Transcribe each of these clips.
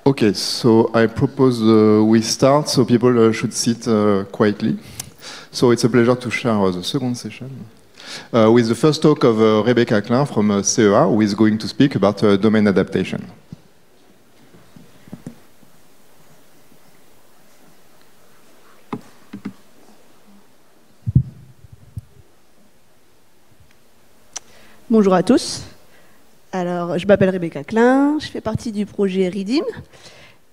Okay, so I propose we start, so people should sit quietly. So it's a pleasure to share the second session with the first talk of Rebecca Klein from CEA, who is going to speak about domain adaptation. Bonjour à tous. Alors, je m'appelle Rebecca Klein, je fais partie du projet RIDIM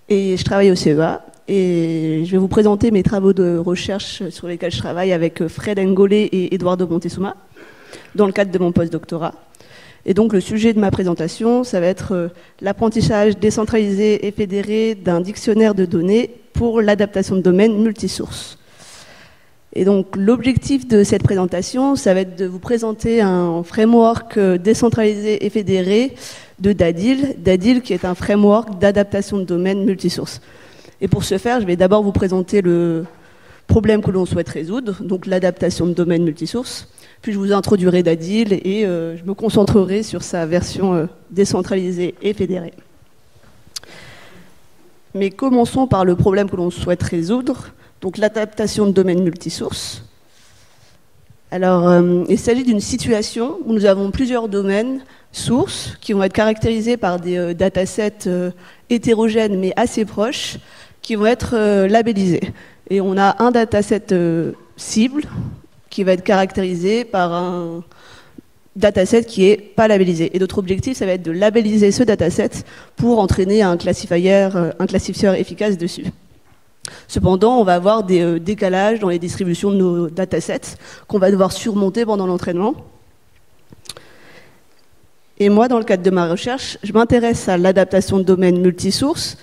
et je travaille au CEA. Et je vais vous présenter mes travaux de recherche sur lesquels je travaille avec Fred Ngolé et Eduardo Montezuma dans le cadre de mon post-doctorat. Et donc, le sujet de ma présentation, ça va être l'apprentissage décentralisé et fédéré d'un dictionnaire de données pour l'adaptation de domaines multisources. Et donc, l'objectif de cette présentation, ça va être de vous présenter un framework décentralisé et fédéré de DADIL. DADIL qui est un framework d'adaptation de domaines multisources. Et pour ce faire, je vais d'abord vous présenter le problème que l'on souhaite résoudre, donc l'adaptation de domaines multisources. Puis je vous introduirai DADIL et je me concentrerai sur sa version décentralisée et fédérée. Mais commençons par le problème que l'on souhaite résoudre. Donc l'adaptation de domaines multisources. Alors, il s'agit d'une situation où nous avons plusieurs domaines sources qui vont être caractérisés par des datasets hétérogènes mais assez proches qui vont être labellisés. Et on a un dataset cible qui va être caractérisé par un dataset qui n'est pas labellisé. Et notre objectif, ça va être de labelliser ce dataset pour entraîner un classifieur efficace dessus. Cependant, on va avoir des décalages dans les distributions de nos datasets qu'on va devoir surmonter pendant l'entraînement. Et moi, dans le cadre de ma recherche, je m'intéresse à l'adaptation de domaines multisources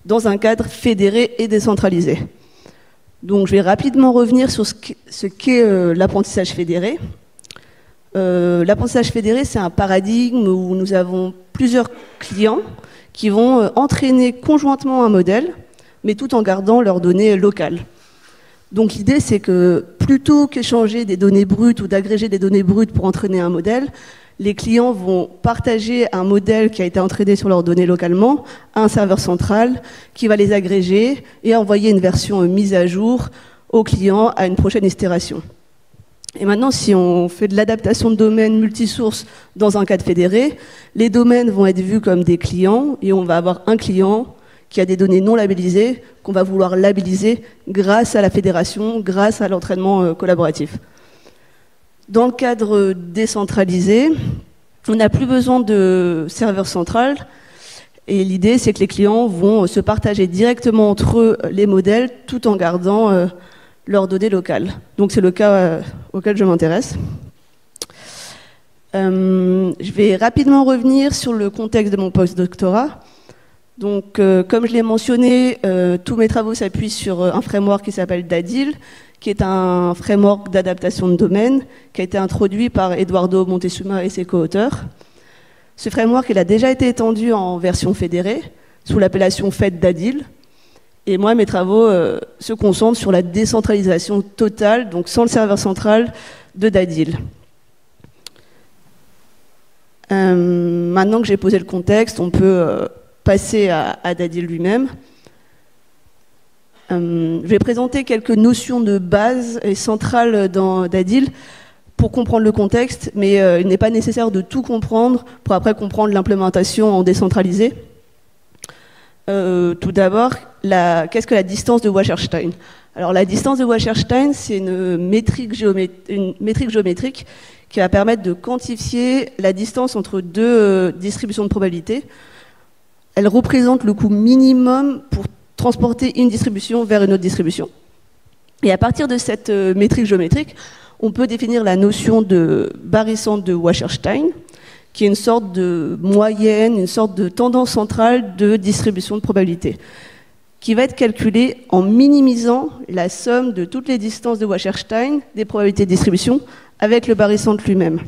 dans un cadre fédéré et décentralisé. Donc, je vais rapidement revenir sur ce qu'est l'apprentissage fédéré. L'apprentissage fédéré, c'est un paradigme où nous avons plusieurs clients qui vont entraîner conjointement un modèle, mais tout en gardant leurs données locales. Donc l'idée, c'est que plutôt qu'échanger des données brutes ou d'agréger des données brutes pour entraîner un modèle, les clients vont partager un modèle qui a été entraîné sur leurs données localement à un serveur central qui va les agréger et envoyer une version mise à jour au client à une prochaine itération. Et maintenant, si on fait de l'adaptation de domaines multisources dans un cadre fédéré, les domaines vont être vus comme des clients et on va avoir un client qui a des données non labellisées, qu'on va vouloir labelliser grâce à la fédération, grâce à l'entraînement collaboratif. Dans le cadre décentralisé, on n'a plus besoin de serveur central, et l'idée, c'est que les clients vont se partager directement entre eux les modèles, tout en gardant leurs données locales. Donc c'est le cas auquel je m'intéresse. Je vais rapidement revenir sur le contexte de mon post-doctorat. Donc, comme je l'ai mentionné, tous mes travaux s'appuient sur un framework qui s'appelle DADIL, qui est un framework d'adaptation de domaine, qui a été introduit par Eduardo Montezuma et ses co-auteurs. Ce framework, il a déjà été étendu en version fédérée, sous l'appellation FED DADIL. Et moi, mes travaux se concentrent sur la décentralisation totale, donc sans le serveur central, de DADIL. Maintenant que j'ai posé le contexte, on peut passer à DADIL lui-même. Je vais présenter quelques notions de base et centrales dans DADIL pour comprendre le contexte, mais il n'est pas nécessaire de tout comprendre pour après comprendre l'implémentation en décentralisé. Tout d'abord, qu'est-ce que la distance de Wasserstein? Alors la distance de Wasserstein, c'est une métrique géométrique qui va permettre de quantifier la distance entre deux distributions de probabilité. Elle représente le coût minimum pour transporter une distribution vers une autre distribution. Et à partir de cette métrique géométrique, on peut définir la notion de barycentre de Wasserstein, qui est une sorte de moyenne, une sorte de tendance centrale de distribution de probabilité, qui va être calculée en minimisant la somme de toutes les distances de Wasserstein des probabilités de distribution avec le barycentre lui-même.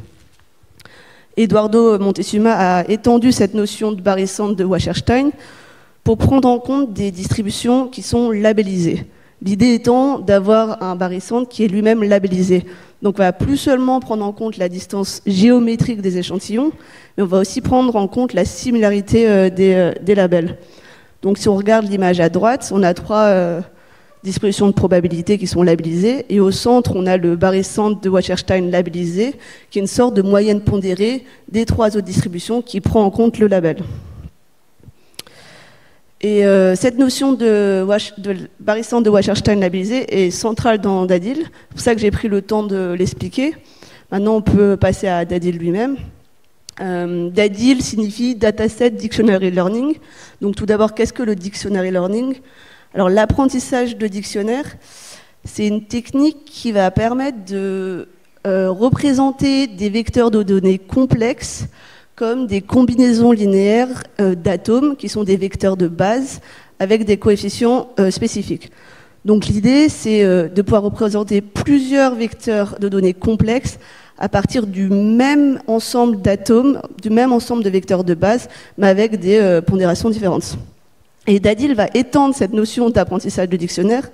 Eduardo Montezuma a étendu cette notion de barycentre de Wasserstein pour prendre en compte des distributions qui sont labellisées. L'idée étant d'avoir un barycentre qui est lui-même labellisé. Donc on va plus seulement prendre en compte la distance géométrique des échantillons, mais on va aussi prendre en compte la similarité des labels. Donc si on regarde l'image à droite, on a trois distributions de probabilité qui sont labellisées, et au centre, on a le barycentre de Wasserstein labellisé, qui est une sorte de moyenne pondérée des trois autres distributions qui prend en compte le label. Et cette notion de barycentre de Wasserstein labellisé est centrale dans DADIL, c'est pour ça que j'ai pris le temps de l'expliquer. Maintenant, on peut passer à DADIL lui-même. DADIL signifie Dataset Dictionary Learning. Donc tout d'abord, qu'est-ce que le Dictionary Learning? Alors l'apprentissage de dictionnaire, c'est une technique qui va permettre de représenter des vecteurs de données complexes comme des combinaisons linéaires d'atomes qui sont des vecteurs de base avec des coefficients spécifiques. Donc l'idée, c'est de pouvoir représenter plusieurs vecteurs de données complexes à partir du même ensemble d'atomes, du même ensemble de vecteurs de base, mais avec des pondérations différentes. Et DADIL va étendre cette notion d'apprentissage de dictionnaire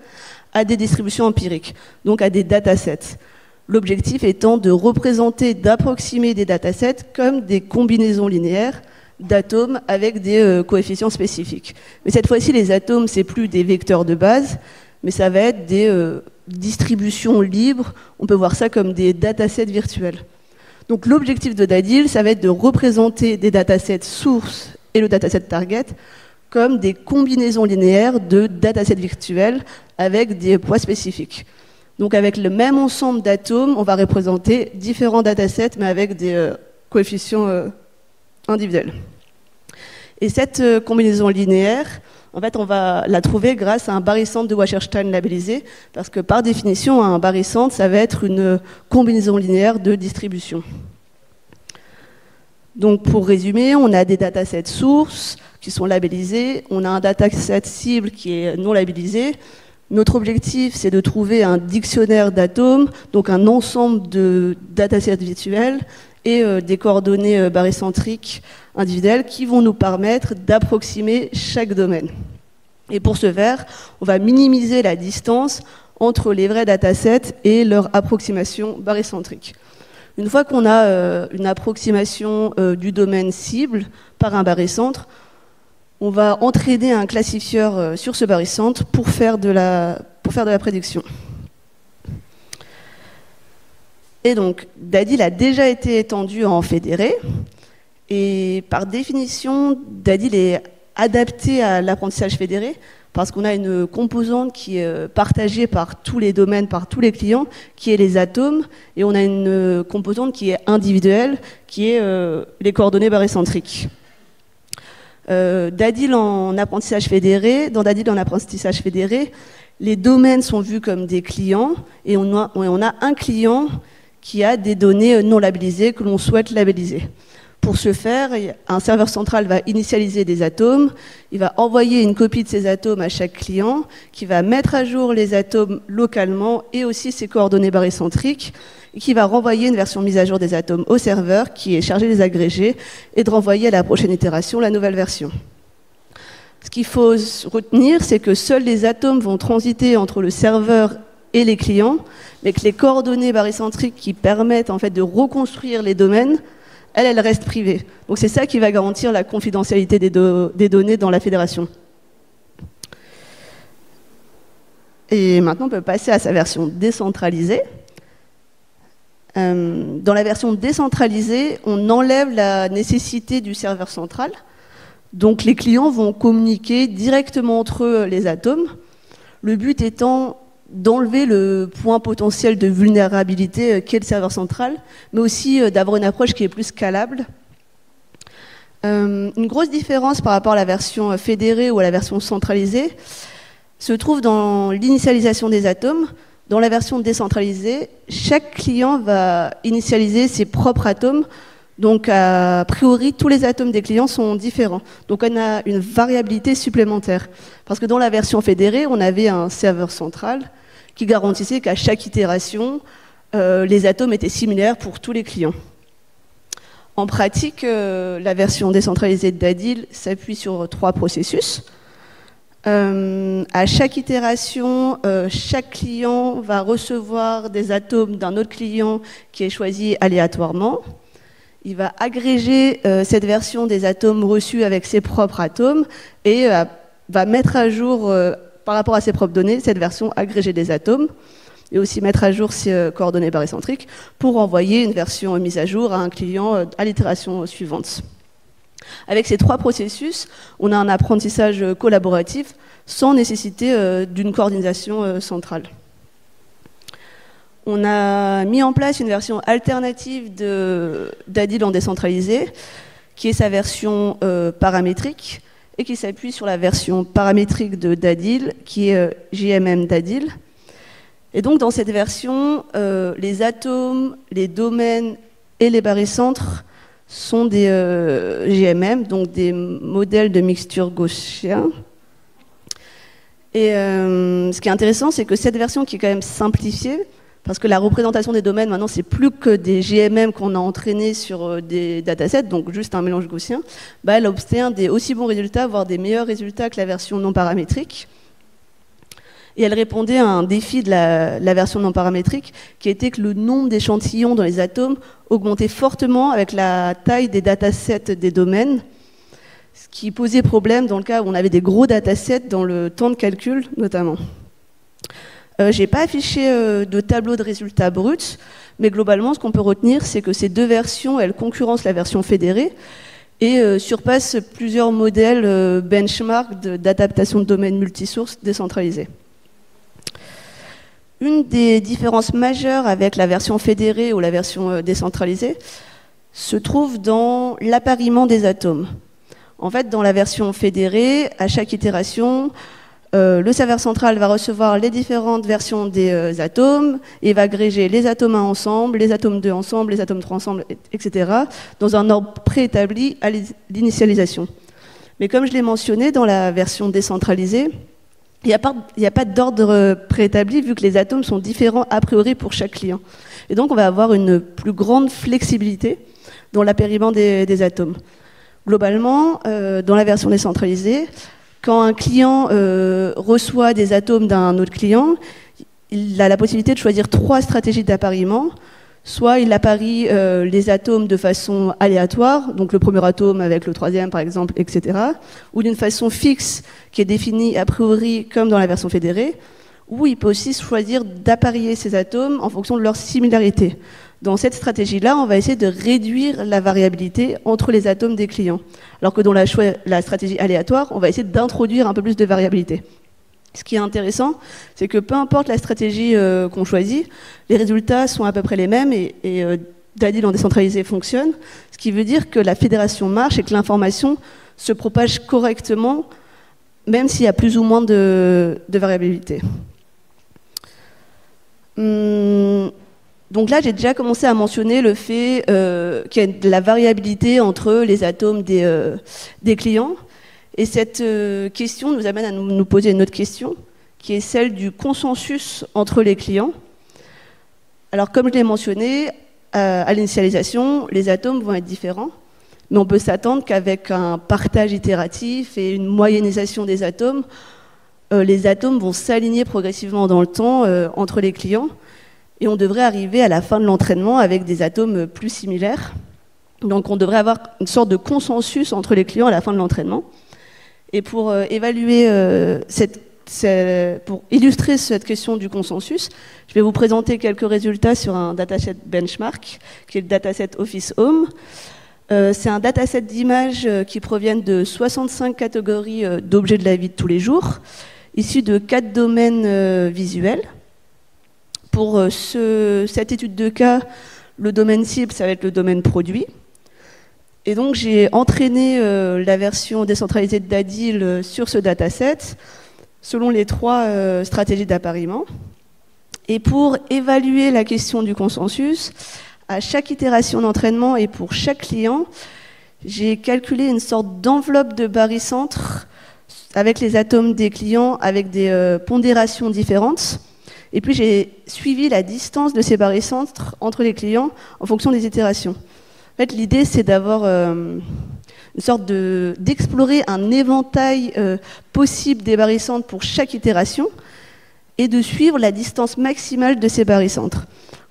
à des distributions empiriques, donc à des datasets. L'objectif étant de représenter, d'approximer des datasets comme des combinaisons linéaires d'atomes avec des coefficients spécifiques. Mais cette fois-ci, les atomes, c'est plus des vecteurs de base, mais ça va être des distributions libres. On peut voir ça comme des datasets virtuels. Donc l'objectif de DADIL, ça va être de représenter des datasets sources et le dataset target comme des combinaisons linéaires de datasets virtuels avec des poids spécifiques. Donc avec le même ensemble d'atomes, on va représenter différents datasets, mais avec des coefficients individuels. Et cette combinaison linéaire, en fait, on va la trouver grâce à un barycentre de Wasserstein labellisé, parce que par définition, un barycentre, ça va être une combinaison linéaire de distribution. Donc pour résumer, on a des datasets sources qui sont labellisés, on a un dataset cible qui est non labellisé. Notre objectif, c'est de trouver un dictionnaire d'atomes, donc un ensemble de datasets virtuels et des coordonnées barycentriques individuelles qui vont nous permettre d'approximer chaque domaine. Et pour ce faire, on va minimiser la distance entre les vrais datasets et leur approximation barycentrique. Une fois qu'on a une approximation du domaine cible par un barycentre, on va entraîner un classifieur sur ce barycentre pour faire de la prédiction. Et donc, DADIL a déjà été étendu en fédéré, et par définition, DADIL est adapté à l'apprentissage fédéré, parce qu'on a une composante qui est partagée par tous les domaines, par tous les clients, qui est les atomes, et on a une composante qui est individuelle, qui est les coordonnées barycentriques. DADIL en apprentissage fédéré, dans DADIL en apprentissage fédéré, les domaines sont vus comme des clients, et on a un client qui a des données non labellisées que l'on souhaite labelliser. Pour ce faire, un serveur central va initialiser des atomes, il va envoyer une copie de ces atomes à chaque client, qui va mettre à jour les atomes localement et aussi ses coordonnées barycentriques, et qui va renvoyer une version mise à jour des atomes au serveur, qui est chargé de les agréger, et de renvoyer à la prochaine itération la nouvelle version. Ce qu'il faut retenir, c'est que seuls les atomes vont transiter entre le serveur et les clients, mais que les coordonnées barycentriques qui permettent en fait de reconstruire les domaines, elles restent privées. Donc c'est ça qui va garantir la confidentialité des données dans la fédération. Et maintenant, on peut passer à sa version décentralisée. Dans la version décentralisée, on enlève la nécessité du serveur central. Donc les clients vont communiquer directement entre eux les atomes. Le but étant d'enlever le point potentiel de vulnérabilité qu'est le serveur central, mais aussi d'avoir une approche qui est plus scalable. Une grosse différence par rapport à la version fédérée ou à la version centralisée se trouve dans l'initialisation des atomes. Dans la version décentralisée, chaque client va initialiser ses propres atomes. Donc, a priori, tous les atomes des clients sont différents. Donc, on a une variabilité supplémentaire. Parce que dans la version fédérée, on avait un serveur central qui garantissait qu'à chaque itération, les atomes étaient similaires pour tous les clients. En pratique, la version décentralisée de DADIL s'appuie sur 3 processus. À chaque itération, chaque client va recevoir des atomes d'un autre client qui est choisi aléatoirement. Il va agréger cette version des atomes reçus avec ses propres atomes et va mettre à jour, par rapport à ses propres données, cette version agrégée des atomes, et aussi mettre à jour ses coordonnées barycentriques pour envoyer une version mise à jour à un client à l'itération suivante. Avec ces trois processus, on a un apprentissage collaboratif sans nécessité d'une coordination centrale. On a mis en place une version alternative d'Adil en décentralisé, qui est sa version paramétrique, et qui s'appuie sur la version paramétrique d'Adil, qui est JMM d'Adil. Et donc dans cette version, les atomes, les domaines et les barycentres sont des GMM, donc des modèles de mixture gaussien. Et ce qui est intéressant, c'est que cette version qui est quand même simplifiée, parce que la représentation des domaines, maintenant, c'est plus que des GMM qu'on a entraînés sur des datasets, donc juste un mélange gaussien, bah, elle obtient des aussi bons résultats, voire des meilleurs résultats que la version non paramétrique. Et elle répondait à un défi de la version non paramétrique, qui était que le nombre d'échantillons dans les atomes augmentait fortement avec la taille des datasets des domaines, ce qui posait problème dans le cas où on avait des gros datasets dans le temps de calcul, notamment. Je n'ai pas affiché de tableau de résultats bruts, mais globalement, ce qu'on peut retenir, c'est que ces deux versions, elles concurrencent la version fédérée et surpassent plusieurs modèles benchmark d'adaptation de domaines multisources décentralisés. Une des différences majeures avec la version fédérée ou la version décentralisée se trouve dans l'appariement des atomes. En fait, dans la version fédérée, à chaque itération, le serveur central va recevoir les différentes versions des atomes et va agréger les atomes 1 ensemble, les atomes 2 ensemble, les atomes 3 ensemble, etc., dans un ordre préétabli à l'initialisation. Mais comme je l'ai mentionné, dans la version décentralisée, il n'y a pas d'ordre préétabli vu que les atomes sont différents a priori pour chaque client. Et donc on va avoir une plus grande flexibilité dans l'appariement des atomes. Globalement, dans la version décentralisée, quand un client reçoit des atomes d'un autre client, il a la possibilité de choisir 3 stratégies d'appariement. Soit il apparie les atomes de façon aléatoire, donc le premier atome avec le troisième par exemple, etc. Ou d'une façon fixe qui est définie a priori comme dans la version fédérée, ou il peut aussi choisir d'apparier ces atomes en fonction de leur similarité. Dans cette stratégie-là, on va essayer de réduire la variabilité entre les atomes des clients. Alors que dans la stratégie aléatoire, on va essayer d'introduire un peu plus de variabilité. Ce qui est intéressant, c'est que peu importe la stratégie qu'on choisit, les résultats sont à peu près les mêmes et Dadil en décentralisé fonctionne, ce qui veut dire que la fédération marche et que l'information se propage correctement, même s'il y a plus ou moins de variabilité. Donc là, j'ai déjà commencé à mentionner le fait qu'il y a de la variabilité entre les atomes des clients. Et cette question nous amène à nous poser une autre question, qui est celle du consensus entre les clients. Alors, comme je l'ai mentionné, à l'initialisation, les atomes vont être différents, mais on peut s'attendre qu'avec un partage itératif et une moyennisation des atomes, les atomes vont s'aligner progressivement dans le temps entre les clients, et on devrait arriver à la fin de l'entraînement avec des atomes plus similaires. Donc, on devrait avoir une sorte de consensus entre les clients à la fin de l'entraînement. Et pour pour illustrer cette question du consensus, je vais vous présenter quelques résultats sur un dataset benchmark, qui est le dataset Office Home. C'est un dataset d'images qui proviennent de 65 catégories d'objets de la vie de tous les jours, issus de 4 domaines visuels. Pour cette étude de cas, le domaine cible, ça va être le domaine produit. Et donc, j'ai entraîné la version décentralisée de Dadil sur ce dataset, selon les 3 stratégies d'appariement. Et pour évaluer la question du consensus, à chaque itération d'entraînement et pour chaque client, j'ai calculé une sorte d'enveloppe de barycentre avec les atomes des clients, avec des pondérations différentes. Et puis, j'ai suivi la distance de ces barycentres entre les clients en fonction des itérations. En fait, l'idée, c'est d'avoir une sorte d'explorer un éventail possible des barycentres pour chaque itération et de suivre la distance maximale de ces barycentres.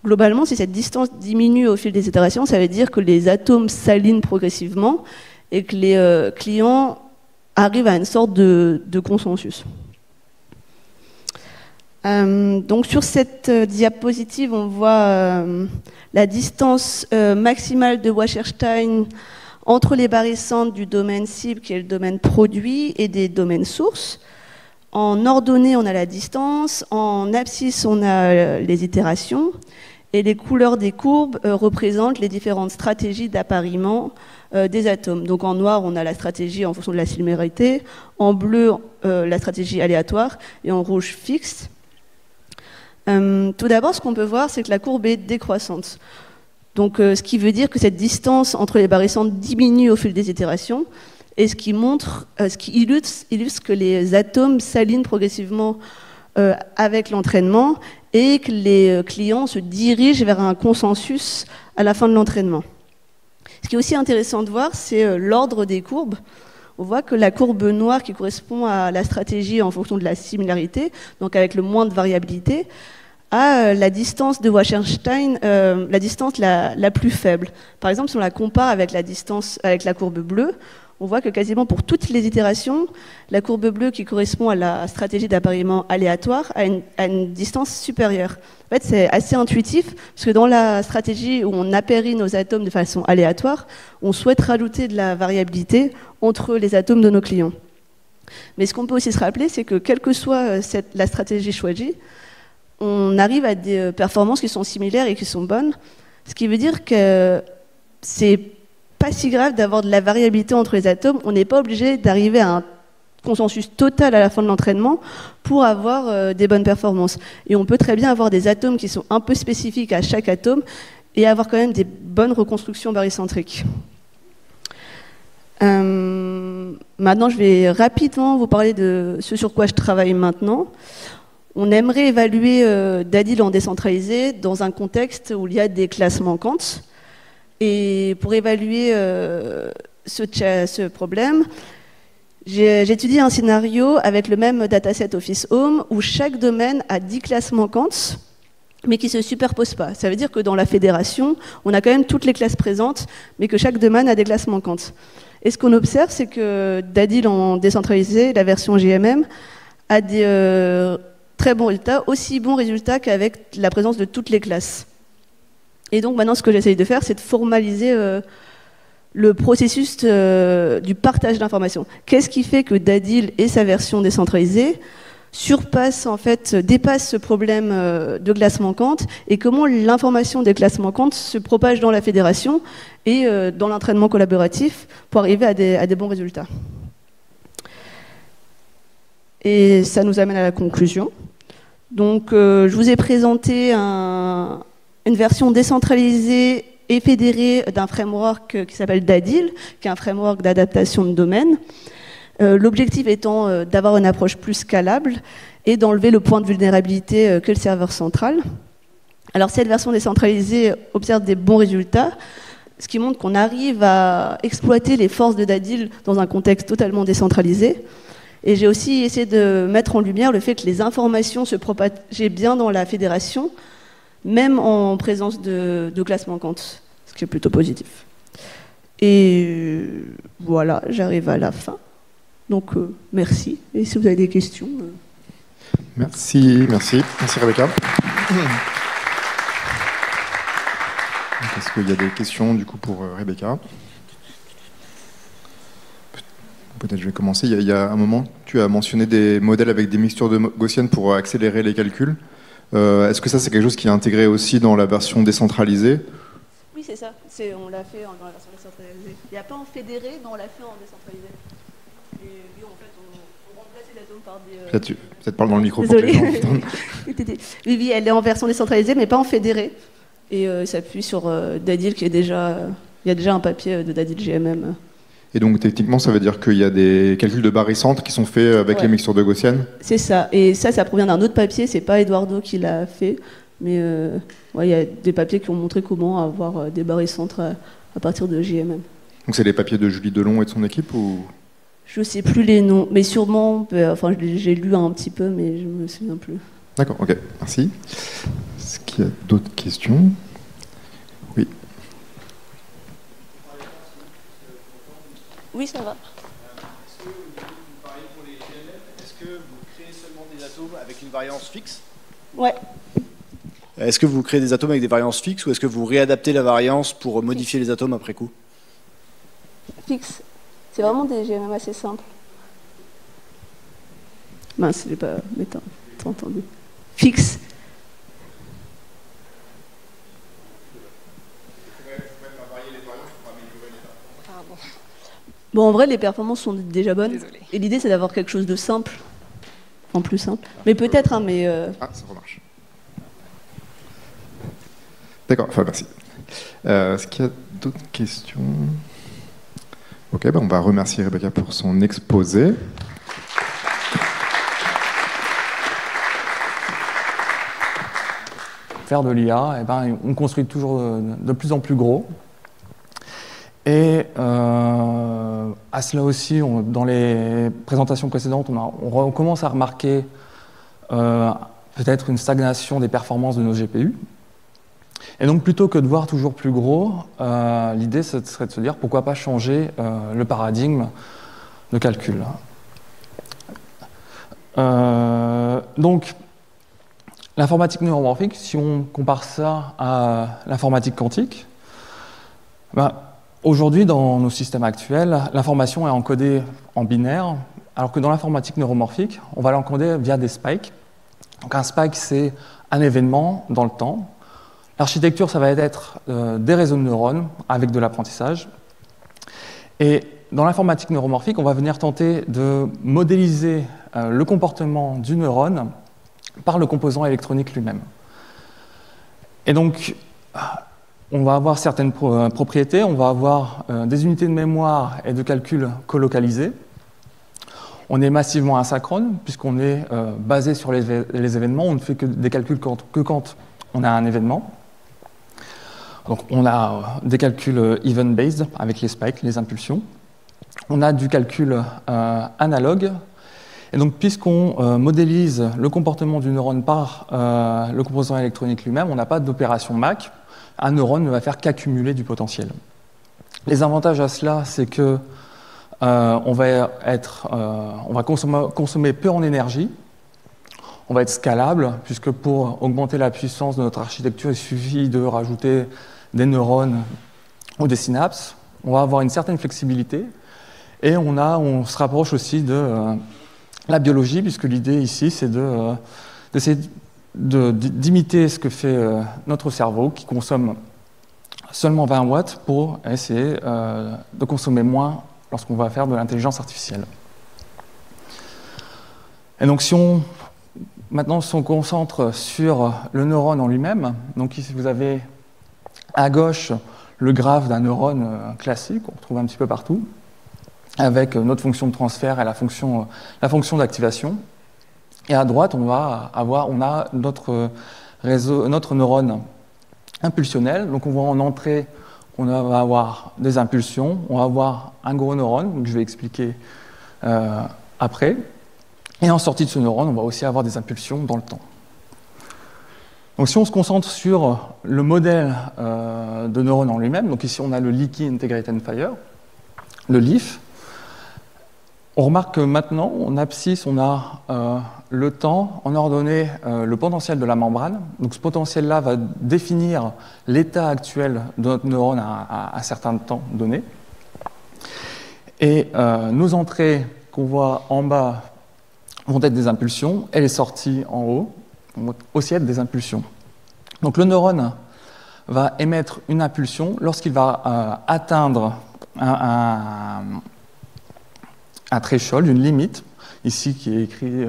Globalement, si cette distance diminue au fil des itérations, ça veut dire que les atomes s'alignent progressivement et que les clients arrive à une sorte de consensus. Donc sur cette diapositive, on voit la distance maximale de Wasserstein entre les barycentres du domaine cible, qui est le domaine produit, et des domaines sources. En ordonnée, on a la distance, en abscisse, on a les itérations, et les couleurs des courbes représentent les différentes stratégies d'appariement des atomes. Donc en noir, on a la stratégie en fonction de la similarité, en bleu, la stratégie aléatoire, et en rouge fixe. Tout d'abord, ce qu'on peut voir, c'est que la courbe est décroissante. Donc, ce qui veut dire que cette distance entre les barycentres diminue au fil des itérations, et ce qui illustre que les atomes s'alignent progressivement avec l'entraînement et que les clients se dirigent vers un consensus à la fin de l'entraînement. Ce qui est aussi intéressant de voir, c'est l'ordre des courbes. On voit que la courbe noire, qui correspond à la stratégie en fonction de la similarité, donc avec le moins de variabilité, a la distance de Wasserstein, la distance la plus faible. Par exemple, si on la compare avec la courbe bleue, on voit que quasiment pour toutes les itérations, la courbe bleue, qui correspond à la stratégie d'appariement aléatoire, a une distance supérieure. En fait, c'est assez intuitif, parce que dans la stratégie où on apérit nos atomes de façon aléatoire, on souhaite rajouter de la variabilité entre les atomes de nos clients. Mais ce qu'on peut aussi se rappeler, c'est que quelle que soit la stratégie choisie, on arrive à des performances qui sont similaires et qui sont bonnes, ce qui veut dire que c'est pas si grave d'avoir de la variabilité entre les atomes. On n'est pas obligé d'arriver à un consensus total à la fin de l'entraînement pour avoir des bonnes performances. Et on peut très bien avoir des atomes qui sont un peu spécifiques à chaque atome et avoir quand même des bonnes reconstructions barycentriques. Maintenant, je vais rapidement vous parler de ce sur quoi je travaille maintenant. On aimerait évaluer DADIL en décentralisé dans un contexte où il y a des classes manquantes. Et pour évaluer ce problème, j'ai étudié un scénario avec le même dataset Office Home où chaque domaine a 10 classes manquantes, mais qui ne se superposent pas. Ça veut dire que dans la fédération, on a quand même toutes les classes présentes, mais que chaque domaine a des classes manquantes. Et ce qu'on observe, c'est que DADIL en décentralisé, la version JMM, a des très bons résultats, aussi bons résultats qu'avec la présence de toutes les classes. Et donc maintenant, ce que j'essaye de faire, c'est de formaliser le processus du partage d'informations. Qu'est-ce qui fait que DADIL et sa version décentralisée dépassent ce problème de classe manquante, et comment l'information des classes manquantes se propage dans la fédération et dans l'entraînement collaboratif pour arriver à des bons résultats. Et ça nous amène à la conclusion. Donc, je vous ai présenté une version décentralisée et fédérée d'un framework qui s'appelle DADIL, qui est un framework d'adaptation de domaine. L'objectif étant d'avoir une approche plus scalable et d'enlever le point de vulnérabilité qu'est le serveur central. Alors, cette version décentralisée observe des bons résultats, ce qui montre qu'on arrive à exploiter les forces de DADIL dans un contexte totalement décentralisé. Et j'ai aussi essayé de mettre en lumière le fait que les informations se propageaient bien dans la fédération, même en présence de classes manquantes, ce qui est plutôt positif. Et voilà, j'arrive à la fin. Donc, merci. Et si vous avez des questions... Merci Rebecca. Est-ce qu'il y a des questions du coup pour Rebecca? Peut-être je vais commencer. Il y a un moment, tu as mentionné des modèles avec des mixtures de gaussiennes pour accélérer les calculs. Est-ce que ça, c'est quelque chose qui est intégré aussi dans la version décentralisée? Oui, c'est ça. On l'a fait dans la version décentralisée. Il n'y a pas en fédéré, mais on l'a fait en décentralisé. Et oui, en fait, on remplace les atomes par des... Peut-être parle dans le micro. Désolée. Pour que les gens oui, elle est en version décentralisée, mais pas en fédéré. Et s'appuie sur DADIL, qui est déjà... Il y a déjà un papier de DADIL GMM. Et donc, techniquement, ça veut dire qu'il y a des calculs de barycentres qui sont faits avec les mixtures de gaussiennes? C'est ça. Et ça provient d'un autre papier. C'est pas Eduardo qui l'a fait. Mais il y a des papiers qui ont montré comment avoir des barycentres à partir de JMM. Donc, c'est les papiers de Julie Delon et de son équipe ou... Je sais plus les noms. Mais sûrement, j'ai lu un petit peu, mais je me souviens plus. D'accord, ok. Merci. Est-ce qu'il y a d'autres questions? Oui. Oui, ça va. atomes avec une variance fixe? Ouais. Est-ce que vous créez des atomes avec des variances fixes ou est-ce que vous réadaptez la variance pour modifier les atomes après coup? Fixe. C'est vraiment des GMM assez simples. Mince, j'ai pas entendu. Fixe. Bon, en vrai, les performances sont déjà bonnes. Désolée. Et l'idée, c'est d'avoir quelque chose de simple. En plus simple. Mais peut-être, hein, mais... Ah, ça remarche. D'accord, enfin merci. Est-ce qu'il y a d'autres questions? Ok, ben on va remercier Rebecca pour son exposé. Faire de l'IA, eh ben, on construit toujours de plus en plus gros. Et à cela aussi, dans les présentations précédentes, on commence à remarquer peut-être une stagnation des performances de nos GPU. Et donc, plutôt que de voir toujours plus gros, l'idée serait de se dire pourquoi pas changer le paradigme de calcul. Donc, l'informatique neuromorphique, si on compare ça à l'informatique quantique, ben, aujourd'hui, dans nos systèmes actuels, l'information est encodée en binaire, alors que dans l'informatique neuromorphique, on va l'encoder via des spikes. Donc un spike, c'est un événement dans le temps. L'architecture, ça va être des réseaux de neurones avec de l'apprentissage. Et dans l'informatique neuromorphique, on va venir tenter de modéliser le comportement du neurone par le composant électronique lui-même. Et donc, on va avoir certaines propriétés, on va avoir des unités de mémoire et de calcul colocalisées. On est massivement asynchrone, puisqu'on est basé sur les événements, on ne fait que des calculs que quand on a un événement. Donc on a des calculs event-based avec les spikes, les impulsions. On a du calcul analogue. Et donc, puisqu'on modélise le comportement du neurone par le composant électronique lui-même, on n'a pas d'opération MAC. Un neurone ne va faire qu'accumuler du potentiel. Les avantages à cela, c'est que on va consommer peu en énergie. On va être scalable, puisque pour augmenter la puissance de notre architecture, il suffit de rajouter des neurones ou des synapses. On va avoir une certaine flexibilité. Et on se rapproche aussi de la biologie, puisque l'idée ici, c'est d'essayer d'imiter ce que fait notre cerveau, qui consomme seulement 20 watts, pour essayer de consommer moins lorsqu'on va faire de l'intelligence artificielle. Et donc, maintenant, si on concentre sur le neurone en lui-même, donc ici vous avez à gauche le graphe d'un neurone classique, qu'on retrouve un petit peu partout, avec notre fonction de transfert et la fonction d'activation. Et à droite, on a notre neurone impulsionnel. Donc on voit en entrée, on va avoir des impulsions, on va avoir un gros neurone, que je vais expliquer après. Et en sortie de ce neurone, on va aussi avoir des impulsions dans le temps. Donc si on se concentre sur le modèle de neurone en lui-même, donc ici on a le Leaky Integrated Fire, le LIF. On remarque que maintenant, en abscisse, on a le temps en ordonnée, le potentiel de la membrane. Donc ce potentiel-là va définir l'état actuel de notre neurone à un certain temps donné. Et nos entrées qu'on voit en bas vont être des impulsions, et les sorties en haut vont aussi être des impulsions. Donc le neurone va émettre une impulsion lorsqu'il va atteindre un threshold, une limite, ici qui est écrit,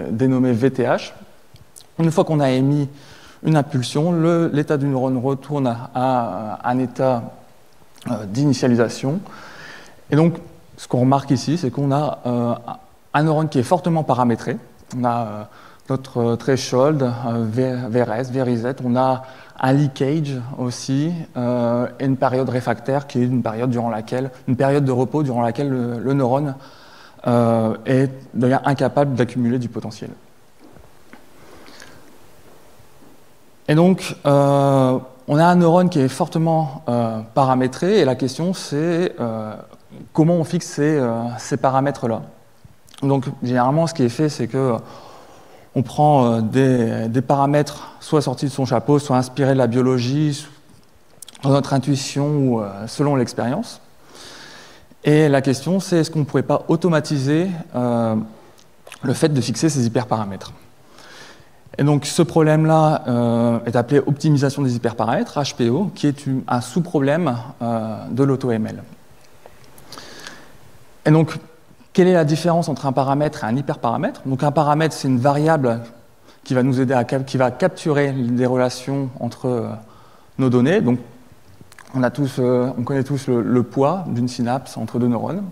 dénommé VTH. Une fois qu'on a émis une impulsion, l'état du neurone retourne à un état d'initialisation. Et donc, ce qu'on remarque ici, c'est qu'on a un neurone qui est fortement paramétré. On a notre threshold, VRS, VRZ, on a un leakage aussi, et une période réfractaire qui est une période de repos durant laquelle le neurone devient incapable d'accumuler du potentiel. Et donc, on a un neurone qui est fortement paramétré, et la question c'est comment on fixe ces paramètres-là. Donc, généralement, ce qui est fait, c'est que On prend des paramètres soit sortis de son chapeau, soit inspirés de la biologie, de notre intuition ou selon l'expérience. Et la question, c'est est-ce qu'on ne pourrait pas automatiser le fait de fixer ces hyperparamètres. Et donc ce problème-là est appelé optimisation des hyperparamètres, HPO, qui est un sous-problème de l'AutoML. Et donc, quelle est la différence entre un paramètre et un hyperparamètre? Donc un paramètre, c'est une variable qui va nous aider qui va capturer des relations entre nos données. Donc on connaît tous le poids d'une synapse entre deux neurones.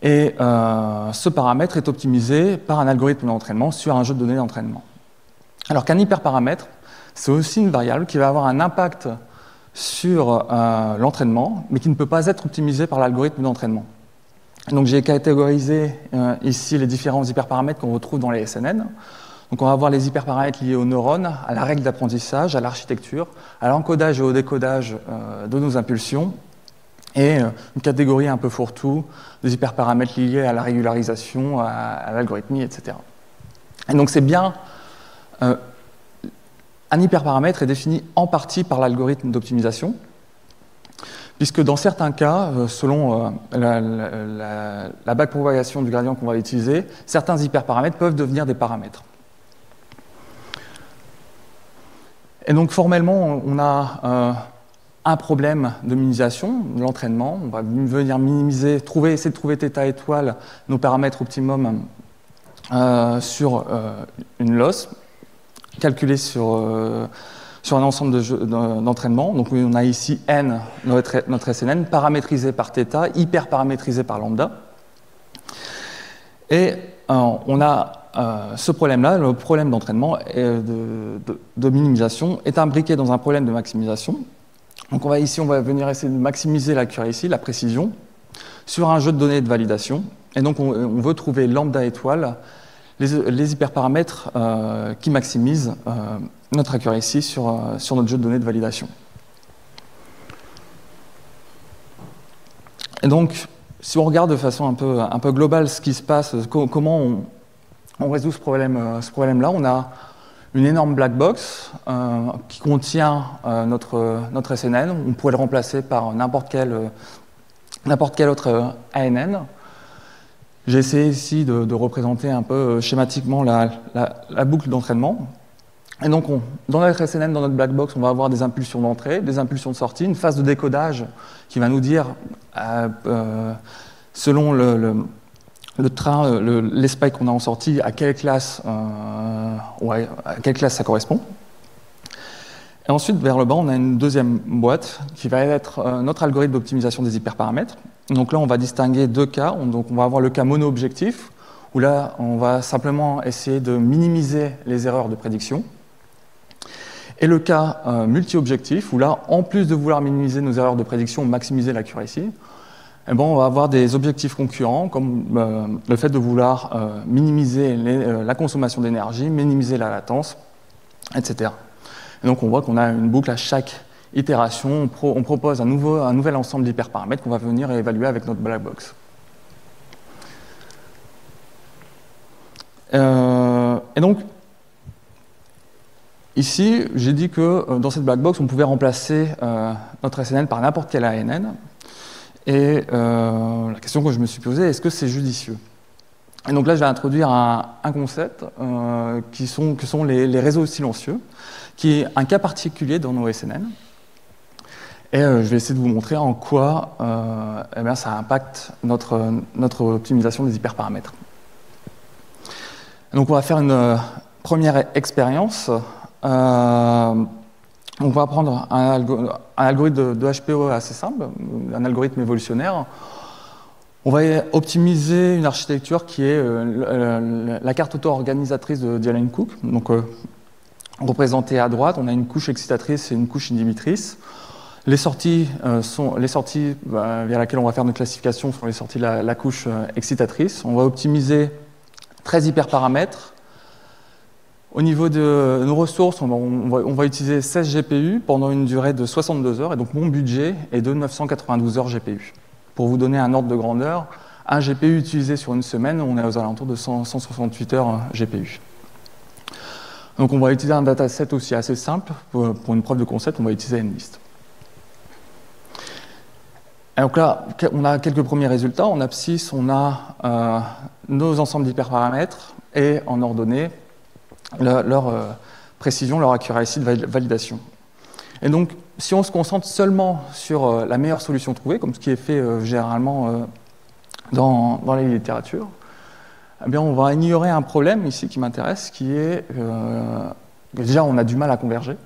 Et ce paramètre est optimisé par un algorithme d'entraînement sur un jeu de données d'entraînement. Alors qu'un hyperparamètre, c'est aussi une variable qui va avoir un impact sur l'entraînement, mais qui ne peut pas être optimisé par l'algorithme d'entraînement. Donc j'ai catégorisé ici les différents hyperparamètres qu'on retrouve dans les SNN. Donc on va voir les hyperparamètres liés aux neurones, à la règle d'apprentissage, à l'architecture, à l'encodage et au décodage de nos impulsions, et une catégorie un peu fourre-tout des hyperparamètres liés à la régularisation, à l'algorithmie, etc. Et donc c'est bien... un hyperparamètre est défini en partie par l'algorithme d'optimisation, puisque dans certains cas, selon la backpropagation du gradient qu'on va utiliser, certains hyperparamètres peuvent devenir des paramètres. Et donc formellement, on a un problème de minimisation, de l'entraînement. On va venir minimiser, essayer de trouver θ étoile, nos paramètres optimum sur une loss, calculée sur un ensemble d'entraînement. Donc on a ici n, notre SNN, paramétrisé par θ, hyper paramétrisé par lambda. Et on a ce problème-là, le problème d'entraînement et de minimisation, est imbriqué dans un problème de maximisation. Donc on va venir essayer de maximiser l'accuracy, la précision, sur un jeu de données de validation. Et donc on veut trouver lambda étoile, les hyperparamètres qui maximisent notre accuracy sur notre jeu de données de validation. Et donc, si on regarde de façon un peu globale ce qui se passe, comment on résout ce problème-là, on a une énorme black box qui contient notre SNN. On pourrait le remplacer par n'importe quel autre ANN. J'ai essayé ici de représenter un peu schématiquement la boucle d'entraînement. Et donc, dans notre SNN, dans notre black box, on va avoir des impulsions d'entrée, des impulsions de sortie, une phase de décodage qui va nous dire, selon les spikes qu'on a en sortie, à quelle classe ça correspond. Et ensuite, vers le bas, on a une deuxième boîte qui va être notre algorithme d'optimisation des hyperparamètres. Donc là, on va distinguer deux cas. Donc on va avoir le cas mono-objectif, où là, on va simplement essayer de minimiser les erreurs de prédiction. Et le cas multi-objectif, où là, en plus de vouloir minimiser nos erreurs de prédiction, maximiser l'accuracy, eh ben, on va avoir des objectifs concurrents, comme le fait de vouloir minimiser la consommation d'énergie, minimiser la latence, etc. Et donc on voit qu'on a une boucle à chaque itération. On propose un nouvel ensemble d'hyperparamètres qu'on va venir évaluer avec notre black box. Et donc, ici, j'ai dit que dans cette black box, on pouvait remplacer notre SNN par n'importe quel ANN. Et la question que je me suis posée, est-ce que c'est judicieux? Et donc là, je vais introduire un concept que sont les réseaux silencieux, qui est un cas particulier dans nos SNN. Et je vais essayer de vous montrer en quoi ça impacte notre optimisation des hyperparamètres. Donc on va faire une première expérience. On va prendre un algorithme de HPO assez simple, un algorithme évolutionnaire. On va optimiser une architecture qui est la carte auto-organisatrice de Dialen Cook. Donc, représentée à droite, on a une couche excitatrice et une couche inhibitrice. Les sorties vers laquelle on va faire notre classification sont les sorties de la couche excitatrice. On va optimiser 13 hyperparamètres. Au niveau de nos ressources, on va utiliser 16 GPU pendant une durée de 62 heures. Et donc mon budget est de 992 heures GPU. Pour vous donner un ordre de grandeur, un GPU utilisé sur une semaine, on est aux alentours de 168 heures GPU. Donc on va utiliser un dataset aussi assez simple. Pour une preuve de concept, on va utiliser NList. Et donc là, on a quelques premiers résultats. En abscisse, on a nos ensembles d'hyperparamètres et en ordonnée, leur précision, leur accuracy de validation. Et donc, si on se concentre seulement sur la meilleure solution trouvée, comme ce qui est fait généralement dans les littératures, eh bien, on va ignorer un problème ici qui m'intéresse, qui est que déjà on a du mal à converger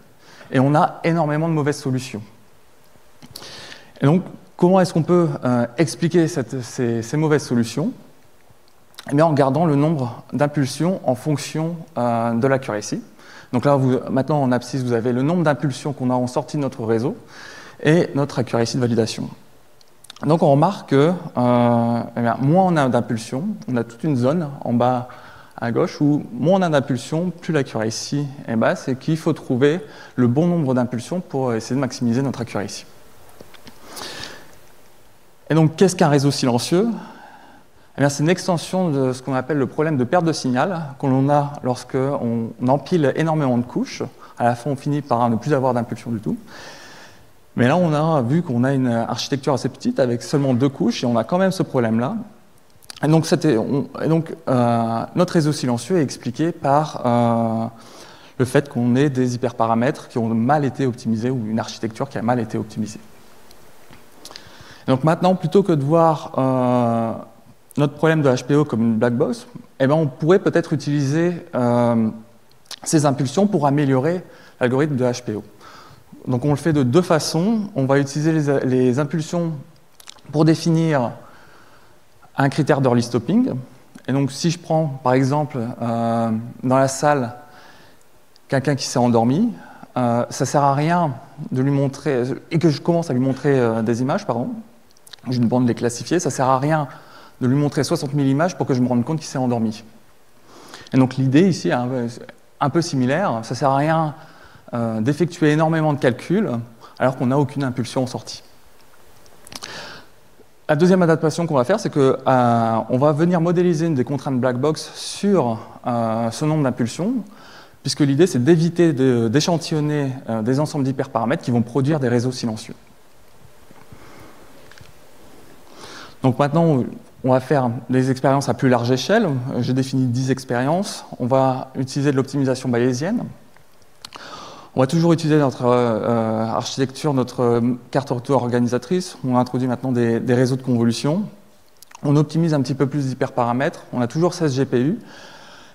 et on a énormément de mauvaises solutions. Et donc, comment est-ce qu'on peut expliquer ces mauvaises solutions? Eh bien, en gardant le nombre d'impulsions en fonction de l'accuracy. Donc là, maintenant en abscisse, vous avez le nombre d'impulsions qu'on a en sortie de notre réseau et notre accuracy de validation. Donc on remarque que eh bien, moins on a d'impulsions, on a toute une zone en bas à gauche où moins on a d'impulsions, plus l'accuracy est basse et qu'il faut trouver le bon nombre d'impulsions pour essayer de maximiser notre accuracy. Et donc qu'est-ce qu'un réseau silencieux? Eh bien, c'est une extension de ce qu'on appelle le problème de perte de signal qu'on a lorsqu'on empile énormément de couches. À la fin, on finit par ne plus avoir d'impulsion du tout. Mais là, on a vu qu'on a une architecture assez petite avec seulement 2 couches et on a quand même ce problème-là. Et donc, notre réseau silencieux est expliqué par le fait qu'on ait des hyperparamètres qui ont mal été optimisés ou une architecture qui a mal été optimisée. Et donc maintenant, plutôt que de voir notre problème de HPO comme une black box, eh bien, on pourrait peut-être utiliser ces impulsions pour améliorer l'algorithme de HPO. Donc on le fait de 2 façons. On va utiliser les impulsions pour définir un critère d'early stopping. Et donc si je prends par exemple dans la salle quelqu'un qui s'est endormi, ça ne sert à rien de lui montrer, et que je commence à lui montrer des images, je lui demande de les classifier, ça ne sert à rien de lui montrer 60 000 images pour que je me rende compte qu'il s'est endormi. Et donc l'idée ici est un peu similaire. Ça ne sert à rien d'effectuer énormément de calculs alors qu'on n'a aucune impulsion en sortie. La deuxième adaptation qu'on va faire, c'est qu'on va venir modéliser une des contraintes black box sur ce nombre d'impulsions, puisque l'idée c'est d'éviter d'échantillonner des ensembles d'hyperparamètres qui vont produire des réseaux silencieux. Donc maintenant, on va faire des expériences à plus large échelle. J'ai défini 10 expériences. On va utiliser de l'optimisation bayésienne. On va toujours utiliser notre architecture, notre carte auto-organisatrice. On introduit maintenant des réseaux de convolution. On optimise un petit peu plus d'hyperparamètres. On a toujours 16 GPU.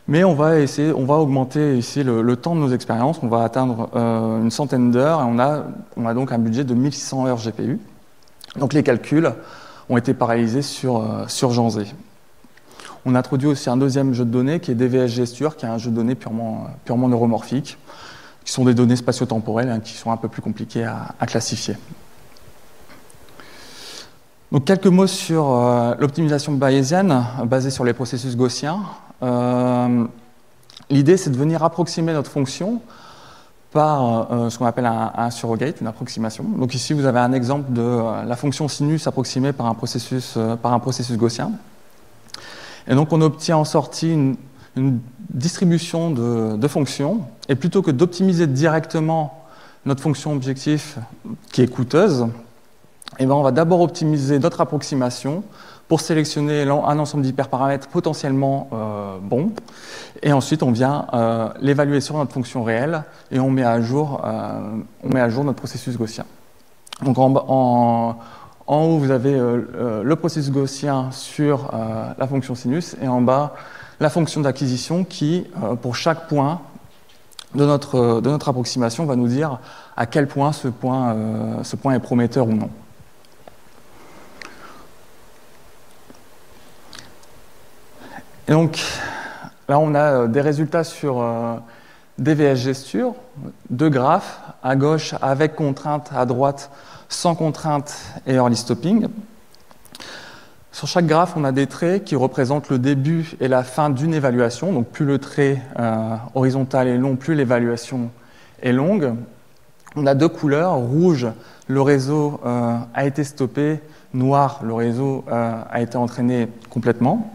Mais on va augmenter ici le temps de nos expériences. On va atteindre une centaine d'heures. Et on a donc un budget de 1600 heures GPU. Donc les calculs ont été paralysés sur Janzé. On a introduit aussi un deuxième jeu de données qui est DVS Gesture, qui est un jeu de données purement neuromorphique, qui sont des données spatio-temporelles qui sont un peu plus compliquées à classifier. Donc quelques mots sur l'optimisation bayésienne basée sur les processus gaussiens. L'idée, c'est de venir approximer notre fonction par ce qu'on appelle un surrogate, une approximation. Donc ici, vous avez un exemple de la fonction sinus approximée par un processus gaussien. Et donc, on obtient en sortie une distribution de fonctions. Et plutôt que d'optimiser directement notre fonction objectif, qui est coûteuse, eh bien, on va d'abord optimiser notre approximation pour sélectionner un ensemble d'hyperparamètres potentiellement bons. Et ensuite, on vient l'évaluer sur notre fonction réelle et on met à jour notre processus gaussien. Donc en haut, vous avez le processus gaussien sur la fonction sinus et en bas, la fonction d'acquisition qui, pour chaque point de notre approximation, va nous dire à quel point ce point est prometteur ou non. Et donc, là, on a des résultats sur DVS Gesture, 2 graphes, à gauche avec contrainte, à droite sans contrainte et early stopping. Sur chaque graphe, on a des traits qui représentent le début et la fin d'une évaluation. Donc, plus le trait horizontal est long, plus l'évaluation est longue. On a 2 couleurs, rouge, le réseau a été stoppé, noir, le réseau a été entraîné complètement.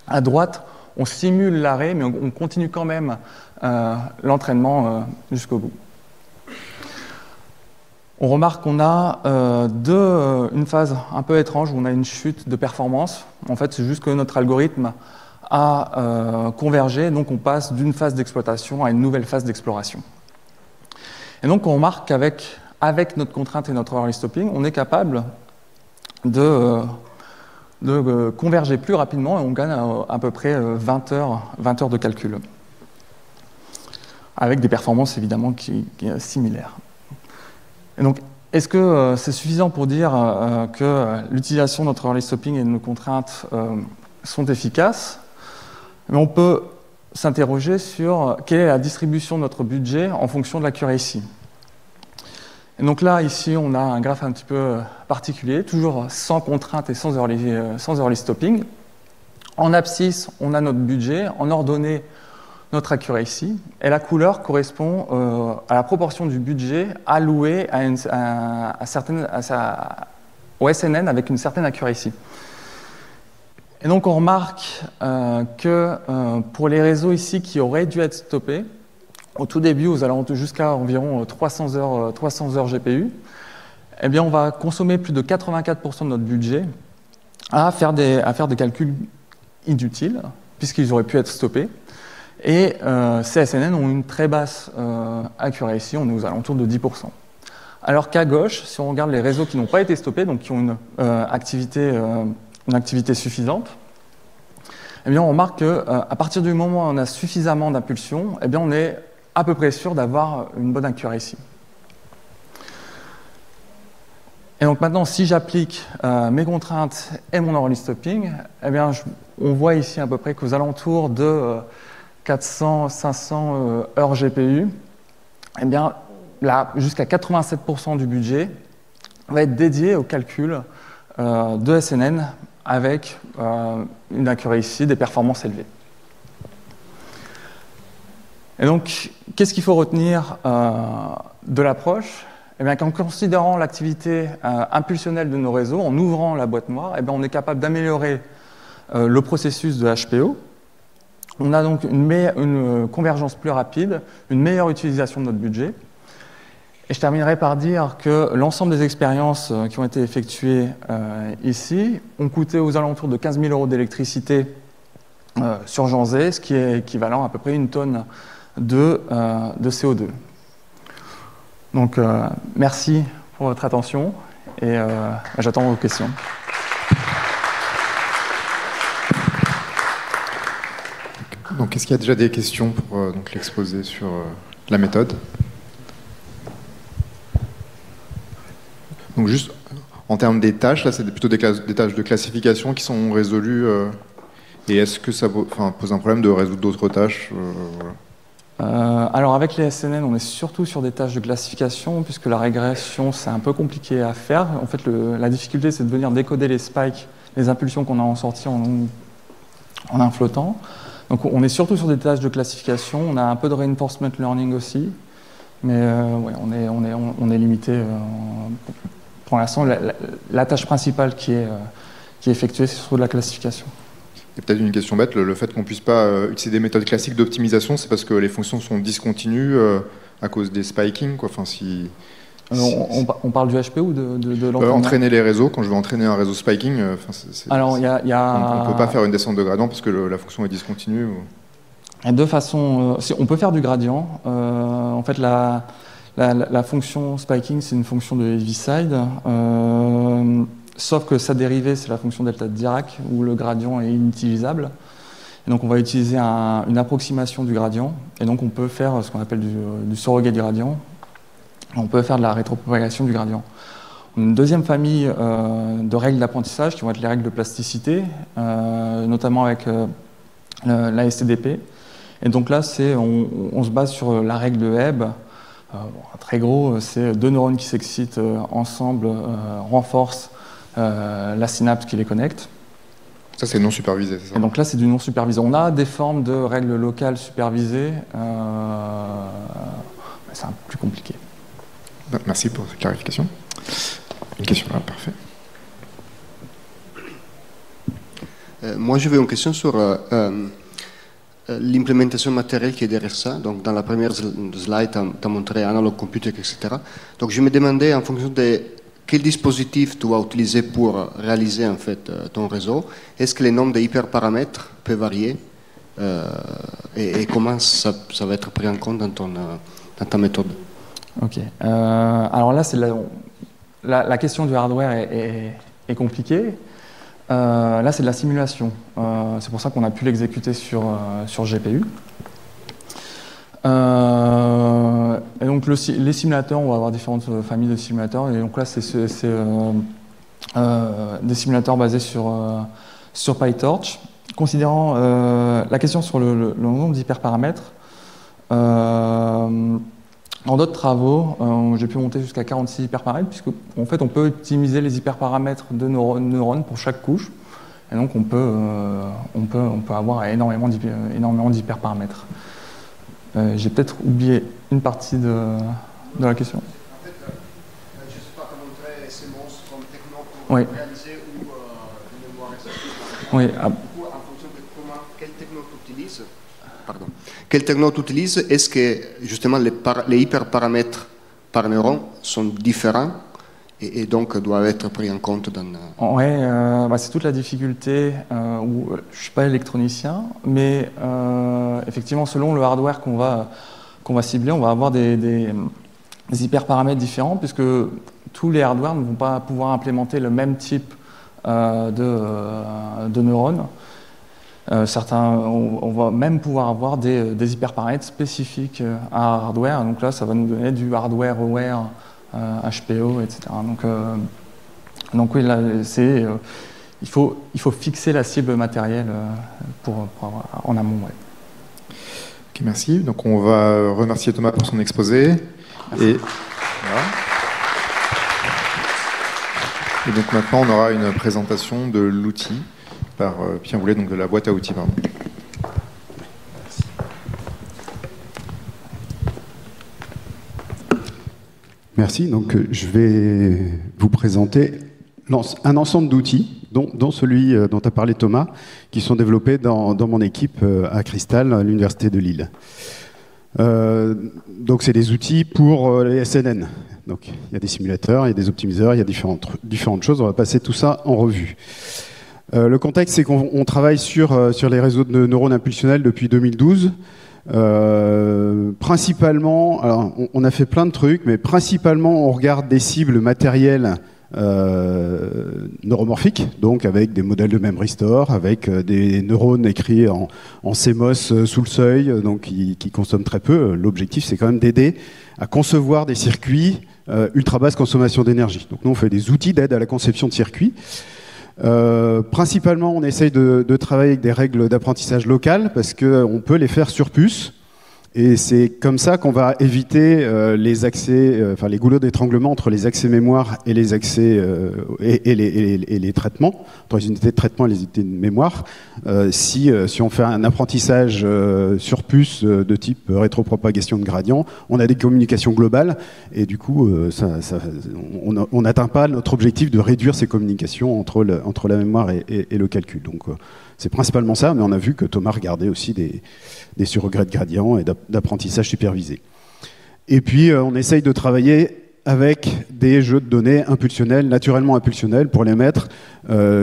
À droite, on simule l'arrêt, mais on continue quand même l'entraînement jusqu'au bout. On remarque qu'on a une phase un peu étrange où on a une chute de performance. En fait, c'est juste que notre algorithme a convergé, donc on passe d'une phase d'exploitation à une nouvelle phase d'exploration. Et donc on remarque qu'avec notre contrainte et notre early stopping, on est capable de converger plus rapidement et on gagne à peu près 20 heures de calcul. Avec des performances évidemment qui sont similaires. Et donc, est-ce que c'est suffisant pour dire que l'utilisation de notre early stopping et de nos contraintes sont efficaces? Mais on peut s'interroger sur quelle est la distribution de notre budget en fonction de l'accuracy. Et donc là, ici, on a un graphe un petit peu particulier, toujours sans contrainte et sans early stopping. En abscisse, on a notre budget, en ordonnée, notre accuracy, et la couleur correspond à la proportion du budget alloué au SNN avec une certaine accuracy. Et donc on remarque que pour les réseaux ici qui auraient dû être stoppés, au tout début, aux alentours jusqu'à environ 300 heures GPU, eh bien on va consommer plus de 84% de notre budget à faire des calculs inutiles, puisqu'ils auraient pu être stoppés. Et ces SNN ont une très basse accuracy, on est aux alentours de 10%. Alors qu'à gauche, si on regarde les réseaux qui n'ont pas été stoppés, donc qui ont une activité suffisante, eh bien on remarque qu'à partir du moment où on a suffisamment d'impulsion, eh bien on est à peu près sûr d'avoir une bonne accuracy. Et donc maintenant, si j'applique mes contraintes et mon early stopping, eh bien on voit ici à peu près qu'aux alentours de 400-500 heures GPU, eh bien, là, jusqu'à 87% du budget va être dédié au calcul de SNN avec une accuracy, des performances élevées. Et donc, qu'est-ce qu'il faut retenir de l'approche? Eh bien, qu'en considérant l'activité impulsionnelle de nos réseaux, en ouvrant la boîte noire, eh bien, on est capable d'améliorer le processus de HPO. On a donc une convergence plus rapide, une meilleure utilisation de notre budget. Et je terminerai par dire que l'ensemble des expériences qui ont été effectuées ici ont coûté aux alentours de 15 000 € d'électricité sur Janzé, ce qui est équivalent à peu près 1 tonne de CO2. Donc merci pour votre attention et j'attends vos questions. Donc, est-ce qu'il y a déjà des questions pour l'exposé sur la méthode? Donc, juste en termes des tâches, là, c'est plutôt des tâches de classification qui sont résolues. Et est-ce que ça pose un problème de résoudre d'autres tâches Alors, avec les SNN, on est surtout sur des tâches de classification, puisque la régression, c'est un peu compliqué à faire. En fait, la difficulté, c'est de venir décoder les spikes, les impulsions qu'on a en sortie en un flottant. Donc on est surtout sur des tâches de classification, on a un peu de reinforcement learning aussi, mais ouais, on est limité. Pour l'instant, la tâche principale qui est effectuée, c'est surtout de la classification. Et peut-être une question bête, le fait qu'on ne puisse pas utiliser des méthodes classiques d'optimisation, c'est parce que les fonctions sont discontinues à cause des spiking, quoi. Enfin, on parle du HPO ou de l'entraînement? Entraîner les réseaux, quand je vais entraîner un réseau spiking, alors, on ne peut pas faire une descente de gradient parce que la fonction est discontinue. Il y a deux façons. On peut faire du gradient. En fait, la fonction spiking, c'est une fonction de Heaviside. Sauf que sa dérivée, c'est la fonction delta de Dirac, où le gradient est inutilisable. Et donc on va utiliser une approximation du gradient. Et donc on peut faire ce qu'on appelle du surrogate gradient. On peut faire de la rétropropagation du gradient. On a une deuxième famille de règles d'apprentissage qui vont être les règles de plasticité, notamment avec la STDP. Et donc là, on se base sur la règle de Hebb. Très gros, c'est deux neurones qui s'excitent ensemble, renforcent la synapse qui les connecte. Ça, c'est non supervisé, c'est ça? Et donc là, c'est du non supervisé. On a des formes de règles locales supervisées, mais c'est un peu plus compliqué. Merci pour cette clarification. Une question là, parfait. Moi, j'avais une question sur l'implémentation matérielle qui est derrière ça. Donc, dans la première slide, tu as montré analog computer, etc. Donc, je me demandais, en fonction de quel dispositif tu vas utiliser pour réaliser en fait ton réseau, est-ce que le nombre d'hyperparamètres peut varier et comment ça va être pris en compte dans ta méthode? Ok. Alors là, c'est la question du hardware est compliquée. Là, c'est de la simulation. C'est pour ça qu'on a pu l'exécuter sur GPU. Et donc, les simulateurs, on va avoir différentes familles de simulateurs. Et donc là, c'est des simulateurs basés sur PyTorch. Considérant la question sur le nombre d'hyperparamètres, dans d'autres travaux, j'ai pu monter jusqu'à 46 hyperparamètres, puisque en fait, on peut optimiser les hyperparamètres de neurones pour chaque couche. Et donc, on peut avoir énormément d'hyperparamètres. J'ai peut-être oublié une partie de la question. En fait, je ne sais pas comment montrer ces monstres comme techno pour oui. réaliser ou une mémoire SSD. Oui. Du coup, en fonction de quelle techno tu utilises, quelle techno tu utilises, est-ce que justement les hyperparamètres par neurone sont différents et donc doivent être pris en compte dans... Oui, c'est toute la difficulté où je ne suis pas électronicien, mais effectivement, selon le hardware qu'on va cibler, on va avoir des hyperparamètres différents, puisque tous les hardwares ne vont pas pouvoir implémenter le même type de neurones. Certains, on va même pouvoir avoir des hyperparamètres spécifiques à hardware. Donc là, ça va nous donner du hardware-aware, HPO, etc. Donc oui, là, il faut fixer la cible matérielle pour avoir, en amont. Ouais. Ok, merci. Donc on va remercier Thomas pour son exposé. Et donc maintenant, on aura une présentation de l'outil par Pierre Boulet, donc de la boîte à outils. Pardon. Merci. Donc, je vais vous présenter un ensemble d'outils, dont celui dont a parlé Thomas, qui sont développés dans mon équipe à Cristal, à l'Université de Lille. Donc, c'est des outils pour les SNN. Donc, il y a des simulateurs, il y a des optimiseurs, il y a différentes choses. On va passer tout ça en revue. Le contexte, c'est qu'on travaille sur les réseaux de neurones impulsionnels depuis 2012. Principalement, alors on a fait plein de trucs, mais principalement on regarde des cibles matérielles neuromorphiques, donc avec des modèles de memory store, avec des neurones écrits en CMOS sous le seuil, donc qui consomment très peu. L'objectif, c'est quand même d'aider à concevoir des circuits ultra basse consommation d'énergie. Donc nous, on fait des outils d'aide à la conception de circuits. Principalement, on essaye de travailler avec des règles d'apprentissage local parce qu'on peut les faire sur puce. Et c'est comme ça qu'on va éviter les accès, les goulots d'étranglement entre les accès mémoire et les accès et les traitements, entre les unités de traitement et les unités de mémoire. Si on fait un apprentissage sur puce de type rétropropagation de gradient, on a des communications globales et du coup, on n'atteint pas notre objectif de réduire ces communications entre la mémoire et le calcul. Donc, c'est principalement ça, mais on a vu que Thomas regardait aussi des surregrets de gradients et d'apprentissage supervisé. Et puis, on essaye de travailler avec des jeux de données impulsionnels, naturellement impulsionnels, pour les mettre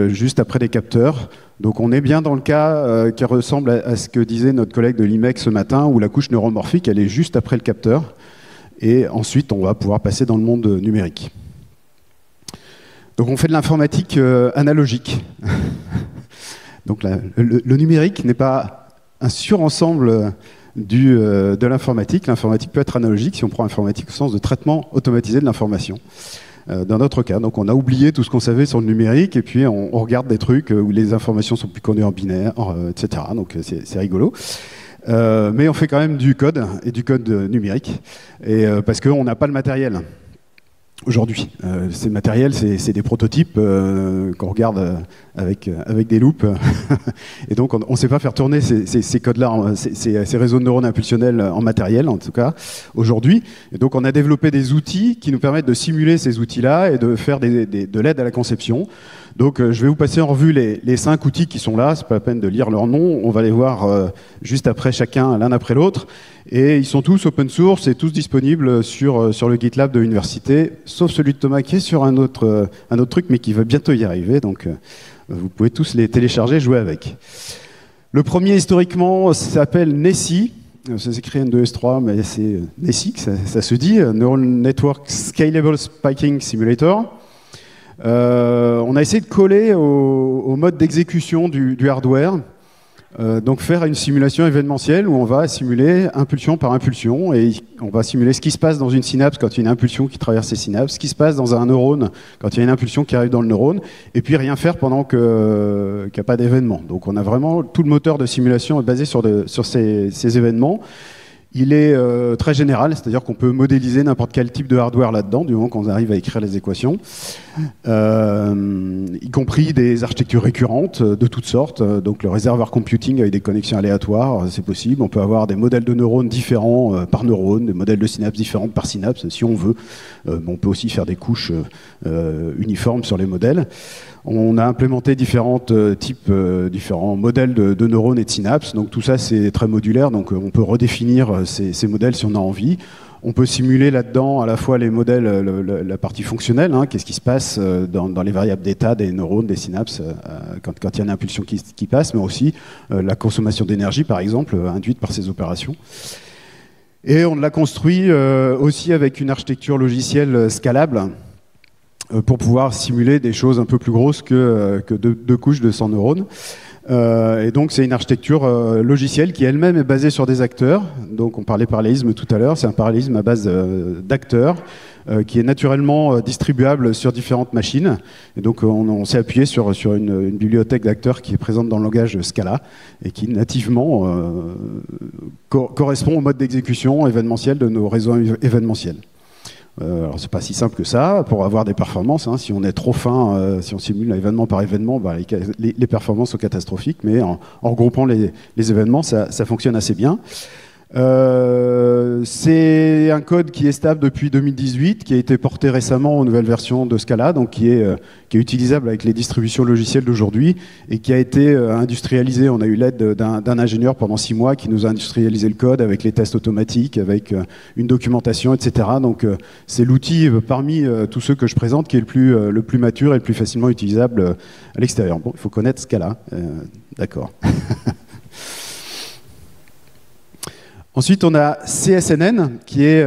juste après des capteurs. Donc on est bien dans le cas qui ressemble à ce que disait notre collègue de l'IMEC ce matin, où la couche neuromorphique, elle est juste après le capteur. Et ensuite, on va pouvoir passer dans le monde numérique. Donc on fait de l'informatique analogique. Donc le numérique n'est pas un surensemble de l'informatique. L'informatique peut être analogique si on prend informatique au sens de traitement automatisé de l'information. Dans notre cas, donc on a oublié tout ce qu'on savait sur le numérique et puis on regarde des trucs où les informations sont plus connues en binaire, etc. Donc c'est rigolo. Mais on fait quand même du code et du code numérique parce qu'on n'a pas le matériel. Aujourd'hui, ces matériels, c'est des prototypes qu'on regarde avec des loupes. Et donc, on ne sait pas faire tourner ces codes-là, ces réseaux de neurones impulsionnels en matériel, en tout cas, aujourd'hui. Et donc, on a développé des outils qui nous permettent de simuler ces outils-là et de faire de l'aide à la conception. Donc je vais vous passer en revue les 5 outils qui sont là, c'est pas la peine de lire leurs noms, on va les voir juste après chacun, l'un après l'autre. Et ils sont tous open source et tous disponibles sur le GitLab de l'université, sauf celui de Thomas qui est sur un autre truc, mais qui va bientôt y arriver. Donc vous pouvez tous les télécharger et jouer avec. Le premier, historiquement, s'appelle Nessie. Ça s'écrit N2S3, mais c'est Nessie que ça se dit, Neural Network Scalable Spiking Simulator. On a essayé de coller au mode d'exécution du hardware, donc faire une simulation événementielle où on va simuler impulsion par impulsion et on va simuler ce qui se passe dans une synapse quand il y a une impulsion qui traverse ces synapses, ce qui se passe dans un neurone quand il y a une impulsion qui arrive dans le neurone, et puis rien faire pendant qu'il n'y a pas d'événement. Donc on a vraiment tout le moteur de simulation est basé sur ces événements. Il est très général, c'est-à-dire qu'on peut modéliser n'importe quel type de hardware là-dedans, du moment qu'on arrive à écrire les équations, y compris des architectures récurrentes de toutes sortes. Donc le réservoir computing avec des connexions aléatoires, c'est possible. On peut avoir des modèles de neurones différents par neurone, des modèles de synapses différentes par synapse, si on veut. On peut aussi faire des couches uniformes sur les modèles. On a implémenté différents modèles de neurones et de synapses. Donc tout ça, c'est très modulaire. Donc on peut redéfinir ces modèles si on a envie. On peut simuler là-dedans à la fois les modèles, la partie fonctionnelle, qu'est-ce qui se passe dans les variables d'état des neurones, des synapses, quand il y a une impulsion qui passe, mais aussi la consommation d'énergie, par exemple, induite par ces opérations. Et on l'a construit aussi avec une architecture logicielle scalable, pour pouvoir simuler des choses un peu plus grosses que 2 couches de 100 neurones. Et donc c'est une architecture logicielle qui elle-même est basée sur des acteurs. Donc on parlait parallélisme tout à l'heure, c'est un parallélisme à base d'acteurs qui est naturellement distribuable sur différentes machines. Et donc on s'est appuyé sur une bibliothèque d'acteurs qui est présente dans le langage Scala et qui nativement correspond au mode d'exécution événementiel de nos réseaux événementiels. Alors c'est pas si simple que ça pour avoir des performances. Si on est trop fin, si on simule événement par événement, les performances sont catastrophiques. Mais en regroupant les événements, ça fonctionne assez bien. C'est un code qui est stable depuis 2018, qui a été porté récemment aux nouvelles versions de Scala, donc qui est utilisable avec les distributions logicielles d'aujourd'hui et qui a été industrialisé. On a eu l'aide d'un ingénieur pendant 6 mois qui nous a industrialisé le code avec les tests automatiques, avec une documentation, etc. Donc c'est l'outil parmi tous ceux que je présente qui est le plus mature et le plus facilement utilisable à l'extérieur. Bon, il faut connaître Scala, d'accord. Ensuite, on a CSNN, qui est,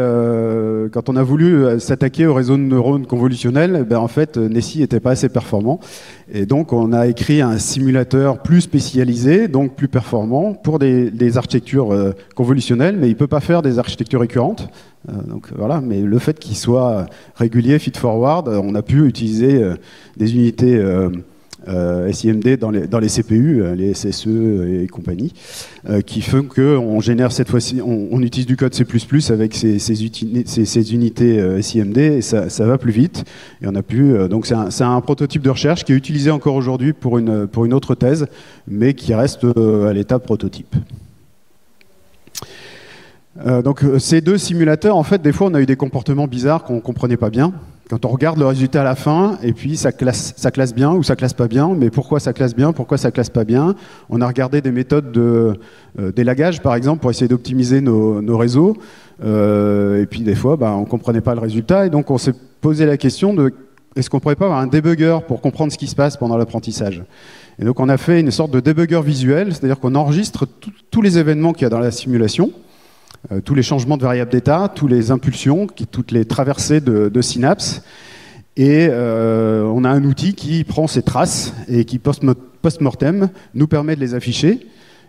quand on a voulu s'attaquer au réseau de neurones convolutionnels, en fait, Nessie n'était pas assez performant. Et donc, on a écrit un simulateur plus spécialisé, donc plus performant, pour des architectures convolutionnelles, mais il ne peut pas faire des architectures récurrentes. Donc voilà, mais le fait qu'il soit régulier, feed-forward, on a pu utiliser des unités SIMD dans les CPU, les SSE et compagnie, qui font qu'on génère cette fois-ci, on utilise du code C++ avec ces unités SIMD et ça va plus vite. Et on a pu, donc c'est un prototype de recherche qui est utilisé encore aujourd'hui pour une autre thèse, mais qui reste à l'état prototype. Donc ces 2 simulateurs, en fait, des fois on a eu des comportements bizarres qu'on ne comprenait pas bien. Quand on regarde le résultat à la fin, et puis ça classe bien ou ça classe pas bien, mais pourquoi ça classe bien, pourquoi ça classe pas bien? On a regardé des méthodes d'élagage, par exemple, pour essayer d'optimiser nos réseaux, et puis des fois, on ne comprenait pas le résultat, et donc on s'est posé la question de est-ce qu'on ne pourrait pas avoir un débugger pour comprendre ce qui se passe pendant l'apprentissage? Et donc on a fait une sorte de débugger visuel, c'est-à-dire qu'on enregistre tous les événements qu'il y a dans la simulation, tous les changements de variables d'état, toutes les impulsions, toutes les traversées de synapses. Et on a un outil qui prend ces traces et qui, post-mortem, nous permet de les afficher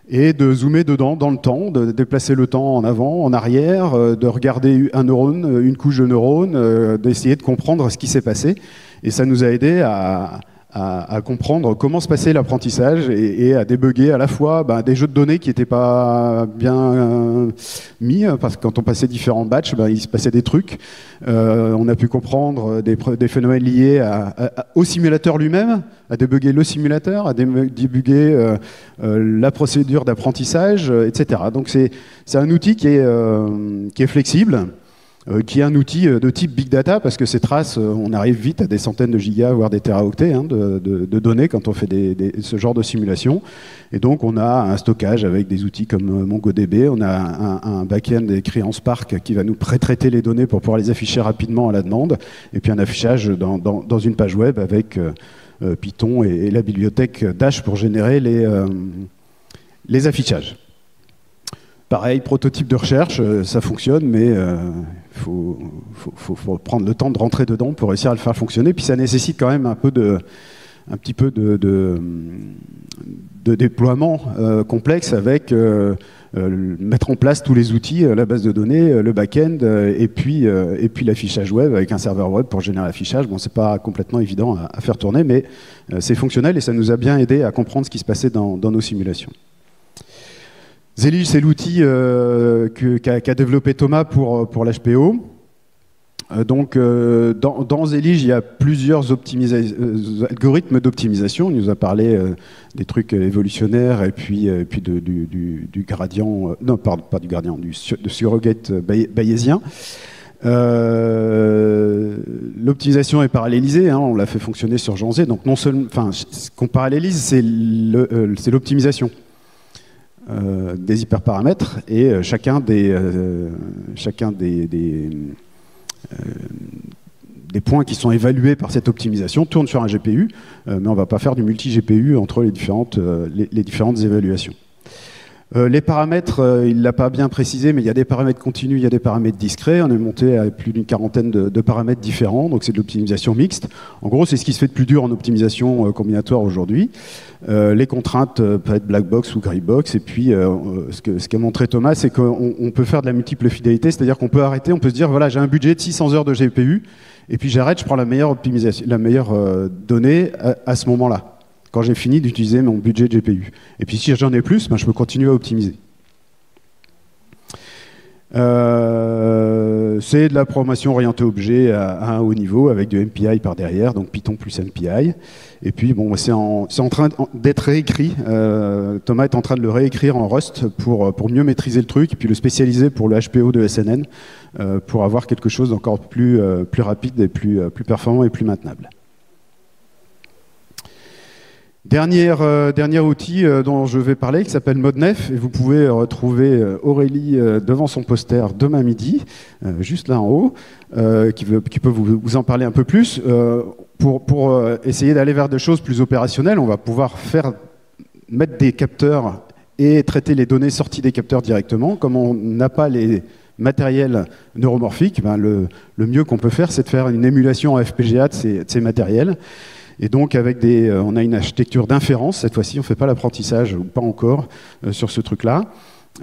et de zoomer dedans dans le temps, de déplacer le temps en avant, en arrière, de regarder un neurone, une couche de neurones, d'essayer de comprendre ce qui s'est passé. Et ça nous a aidé à comprendre comment se passait l'apprentissage et à débugger à la fois des jeux de données qui n'étaient pas bien mis, parce que quand on passait différents batchs, il se passait des trucs. On a pu comprendre des phénomènes liés au simulateur lui-même, à débugger le simulateur, à débugger la procédure d'apprentissage, etc. Donc c'est un outil qui est flexible, qui est un outil de type big data, parce que ces traces, on arrive vite à des centaines de gigas, voire des téraoctets de données quand on fait ce genre de simulation. Et donc on a un stockage avec des outils comme MongoDB, on a un back-end écrit en Spark qui va nous pré-traiter les données pour pouvoir les afficher rapidement à la demande, et puis un affichage dans une page web avec Python et la bibliothèque Dash pour générer les affichages. Pareil, prototype de recherche, ça fonctionne, mais il faut prendre le temps de rentrer dedans pour réussir à le faire fonctionner. Puis ça nécessite quand même un petit peu de déploiement complexe avec mettre en place tous les outils, la base de données, le back-end, et puis l'affichage web avec un serveur web pour générer l'affichage. Bon, c'est pas complètement évident à faire tourner, mais c'est fonctionnel et ça nous a bien aidé à comprendre ce qui se passait dans nos simulations. Zelige, c'est l'outil qu'a développé Thomas pour l'HPO. Donc, dans Zelige, il y a plusieurs algorithmes d'optimisation. Il nous a parlé des trucs évolutionnaires et puis du gradient, non, pas du gradient, du surrogate bayésien. L'optimisation est parallélisée, on l'a fait fonctionner sur Jean Z. Donc, non seulement, ce qu'on parallélise, c'est l'optimisation des hyperparamètres, et chacun des points qui sont évalués par cette optimisation tournent sur un GPU, mais on ne va pas faire du multi-GPU entre les différentes évaluations. Les paramètres, il ne l'a pas bien précisé, mais il y a des paramètres continus, il y a des paramètres discrets. On est monté à plus d'une quarantaine de paramètres différents, donc c'est de l'optimisation mixte. En gros, c'est ce qui se fait de plus dur en optimisation combinatoire aujourd'hui. Les contraintes peuvent être black box ou grey box, et puis ce qu'a montré Thomas, c'est qu'on peut faire de la multiple fidélité, c'est-à-dire qu'on peut arrêter, on peut se dire, voilà, j'ai un budget de 600 heures de GPU, et puis j'arrête, je prends la meilleure optimisation, la meilleure donnée à ce moment-là, quand j'ai fini d'utiliser mon budget de GPU. Et puis si j'en ai plus, je peux continuer à optimiser. C'est de la programmation orientée objet à un haut niveau avec du MPI par derrière, donc Python plus MPI. Et puis bon, c'est en train d'être réécrit. Thomas est en train de le réécrire en Rust pour mieux maîtriser le truc, et puis le spécialiser pour le HPO de SNN, pour avoir quelque chose d'encore plus rapide et plus performant et plus maintenable. Dernier outil dont je vais parler, qui s'appelle ModNef, et vous pouvez retrouver Aurélie devant son poster demain midi, juste là en haut, qui peut vous en parler un peu plus. Pour essayer d'aller vers des choses plus opérationnelles, on va pouvoir mettre des capteurs et traiter les données sorties des capteurs directement. Comme on n'a pas les matériels neuromorphiques, le mieux qu'on peut faire, c'est de faire une émulation en FPGA de ces matériels. Et donc, on a une architecture d'inférence, cette fois-ci, on ne fait pas l'apprentissage, ou pas encore, sur ce truc-là,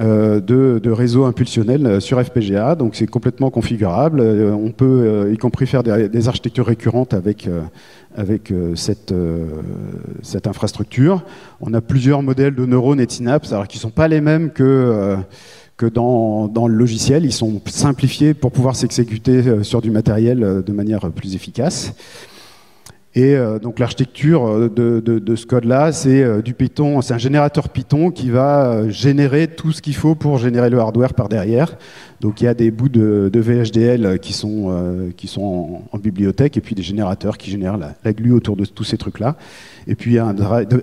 de réseau impulsionnel sur FPGA. Donc, c'est complètement configurable. On peut, y compris, faire des architectures récurrentes avec cette infrastructure. On a plusieurs modèles de neurones et de synapses, alors qui ne sont pas les mêmes que dans le logiciel. Ils sont simplifiés pour pouvoir s'exécuter sur du matériel de manière plus efficace. Et donc l'architecture de ce code-là, c'est du Python, c'est un générateur Python qui va générer tout ce qu'il faut pour générer le hardware par derrière. Donc il y a des bouts de VHDL qui sont en bibliothèque, et puis des générateurs qui génèrent la glue autour de tous ces trucs-là. Et puis il y a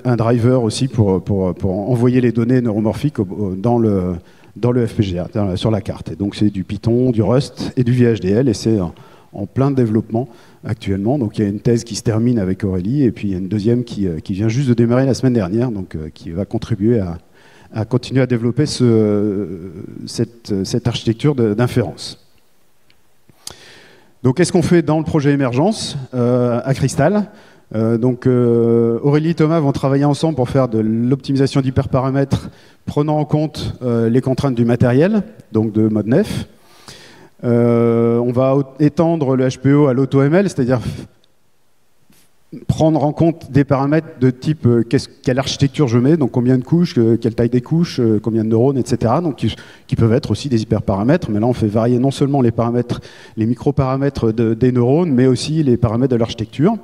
un driver aussi pour envoyer les données neuromorphiques dans le FPGA, sur la carte. Et donc c'est du Python, du Rust et du VHDL, et c'est en plein développement actuellement. Donc il y a une thèse qui se termine avec Aurélie, et puis il y a une deuxième qui vient juste de démarrer la semaine dernière, donc qui va contribuer à continuer à développer cette architecture d'inférence. Donc qu'est-ce qu'on fait dans le projet Émergence à Crystal? Aurélie et Thomas vont travailler ensemble pour faire de l'optimisation d'hyperparamètres prenant en compte les contraintes du matériel, donc de ModNef. On va étendre le HPO à l'AutoML, c'est-à-dire prendre en compte des paramètres de type quelle architecture je mets, donc combien de couches, quelle taille des couches, combien de neurones, etc. Donc qui peuvent être aussi des hyperparamètres, mais là on fait varier non seulement les paramètres, les microparamètres des neurones, mais aussi les paramètres de l'architecture.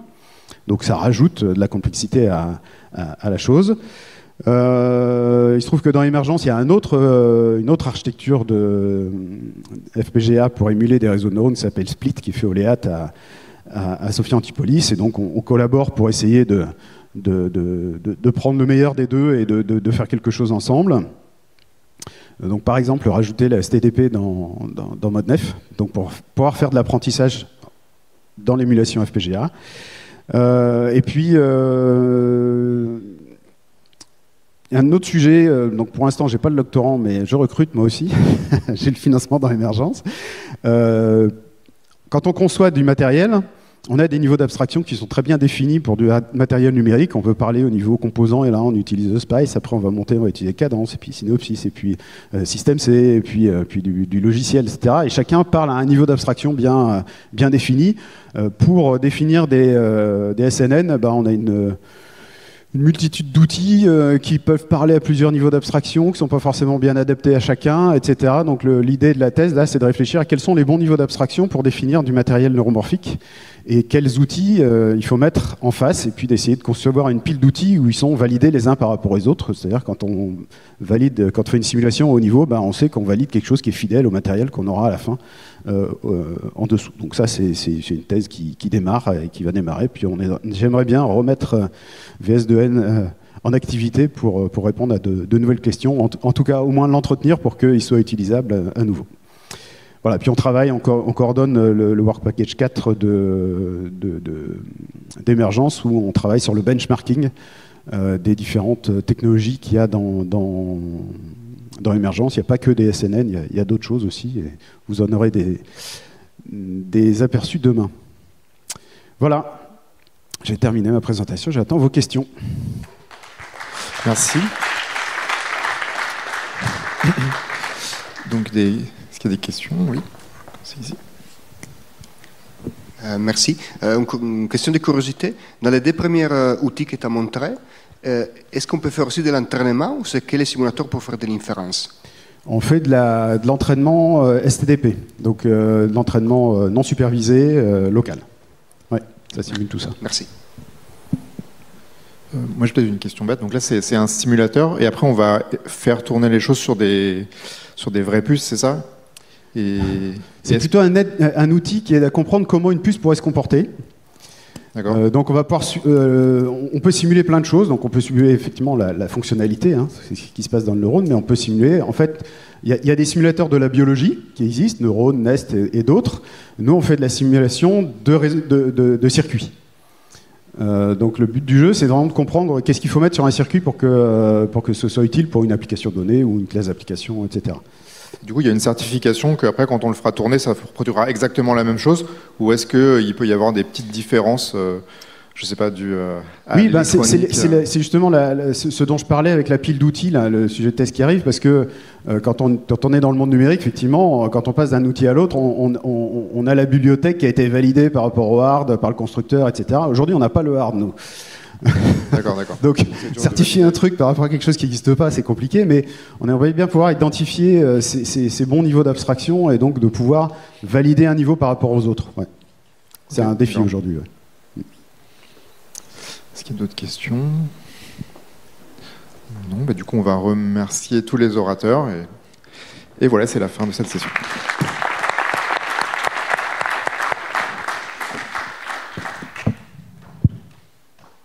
Donc ça rajoute de la complexité à la chose. Il se trouve que dans Emergence, il y a une autre architecture de FPGA pour émuler des réseaux de neurones qui s'appelle Split, qui fait Oléat à Sophia Antipolis. Et donc, on collabore pour essayer de prendre le meilleur des deux et de faire quelque chose ensemble. Donc, par exemple, rajouter la STDP dans ModNef, donc pour pouvoir faire de l'apprentissage dans l'émulation FPGA. Et puis, un autre sujet, donc pour l'instant, j'ai pas le doctorant, mais je recrute moi aussi. J'ai le financement dans l'émergence. Quand on conçoit du matériel, on a des niveaux d'abstraction qui sont très bien définis pour du matériel numérique. On peut parler au niveau composant, et là, on utilise the Spice. Après, on va utiliser Cadence, et puis Synopsys, et puis System C, et puis du logiciel, etc. Et chacun parle à un niveau d'abstraction bien défini. Pour définir des SNN, on a une multitude d'outils qui peuvent parler à plusieurs niveaux d'abstraction, qui ne sont pas forcément bien adaptés à chacun, etc. Donc l'idée de la thèse, là, c'est de réfléchir à quels sont les bons niveaux d'abstraction pour définir du matériel neuromorphique et quels outils il faut mettre en face, et puis d'essayer de concevoir une pile d'outils où ils sont validés les uns par rapport aux autres. C'est-à-dire quand on fait une simulation au haut niveau, on sait qu'on valide quelque chose qui est fidèle au matériel qu'on aura à la fin en dessous. Donc ça, c'est une thèse qui démarre et qui va démarrer. Puis j'aimerais bien remettre VS2N en activité pour répondre à de nouvelles questions, en tout cas au moins l'entretenir pour qu'il soit utilisable à nouveau. Voilà, puis on travaille, on coordonne le Work Package 4 d'émergence, où on travaille sur le benchmarking des différentes technologies qu'il y a dans l'émergence. Il n'y a pas que des SNN, il y a d'autres choses aussi, et vous en aurez des aperçus demain. Voilà, j'ai terminé ma présentation, j'attends vos questions. Merci. Donc, est-ce qu'il y a des questions? Oui, c'est ici. Merci. Une question de curiosité. Dans les deux premiers outils que tu as montrés, est-ce qu'on peut faire aussi de l'entraînement ou c'est que les simulateurs pour faire de l'inférence? On fait de l'entraînement STDP, donc de l'entraînement non supervisé local. Oui, ça simule tout ça. Merci. Moi, j'ai peut-être une question bête. Donc là, c'est un simulateur, et après, on va faire tourner les choses sur des vraies puces, c'est ça? C'est plutôt un outil qui aide à comprendre comment une puce pourrait se comporter. Donc on va pouvoir, on peut simuler plein de choses. Donc on peut simuler effectivement la fonctionnalité, c'est ce qui se passe dans le neurone, mais on peut simuler. En fait, il y a des simulateurs de la biologie qui existent, Neurone, Nest et d'autres. Nous, on fait de la simulation de circuits. Donc le but du jeu, c'est vraiment de comprendre qu'est-ce qu'il faut mettre sur un circuit pour que ce soit utile pour une application donnée ou une classe d'application, etc. Du coup, il y a une certification qu'après, quand on le fera tourner, ça reproduira exactement la même chose, ou est-ce qu'il peut y avoir des petites différences, je ne sais pas, dues à oui, c'est justement ce dont je parlais avec la pile d'outils, le sujet de test qui arrive, parce que quand on est dans le monde numérique, effectivement, quand on passe d'un outil à l'autre, on a la bibliothèque qui a été validée par rapport au hard, par le constructeur, etc. Aujourd'hui, on n'a pas le hard, nous. D'accord. Donc, certifier un truc par rapport à quelque chose qui n'existe pas, c'est compliqué, mais on aimerait bien pouvoir identifier ces bons niveaux d'abstraction et donc de pouvoir valider un niveau par rapport aux autres. Ouais. C'est un défi aujourd'hui. Ouais. Est-ce qu'il y a d'autres questions? Non, du coup, on va remercier tous les orateurs. Et voilà, c'est la fin de cette session.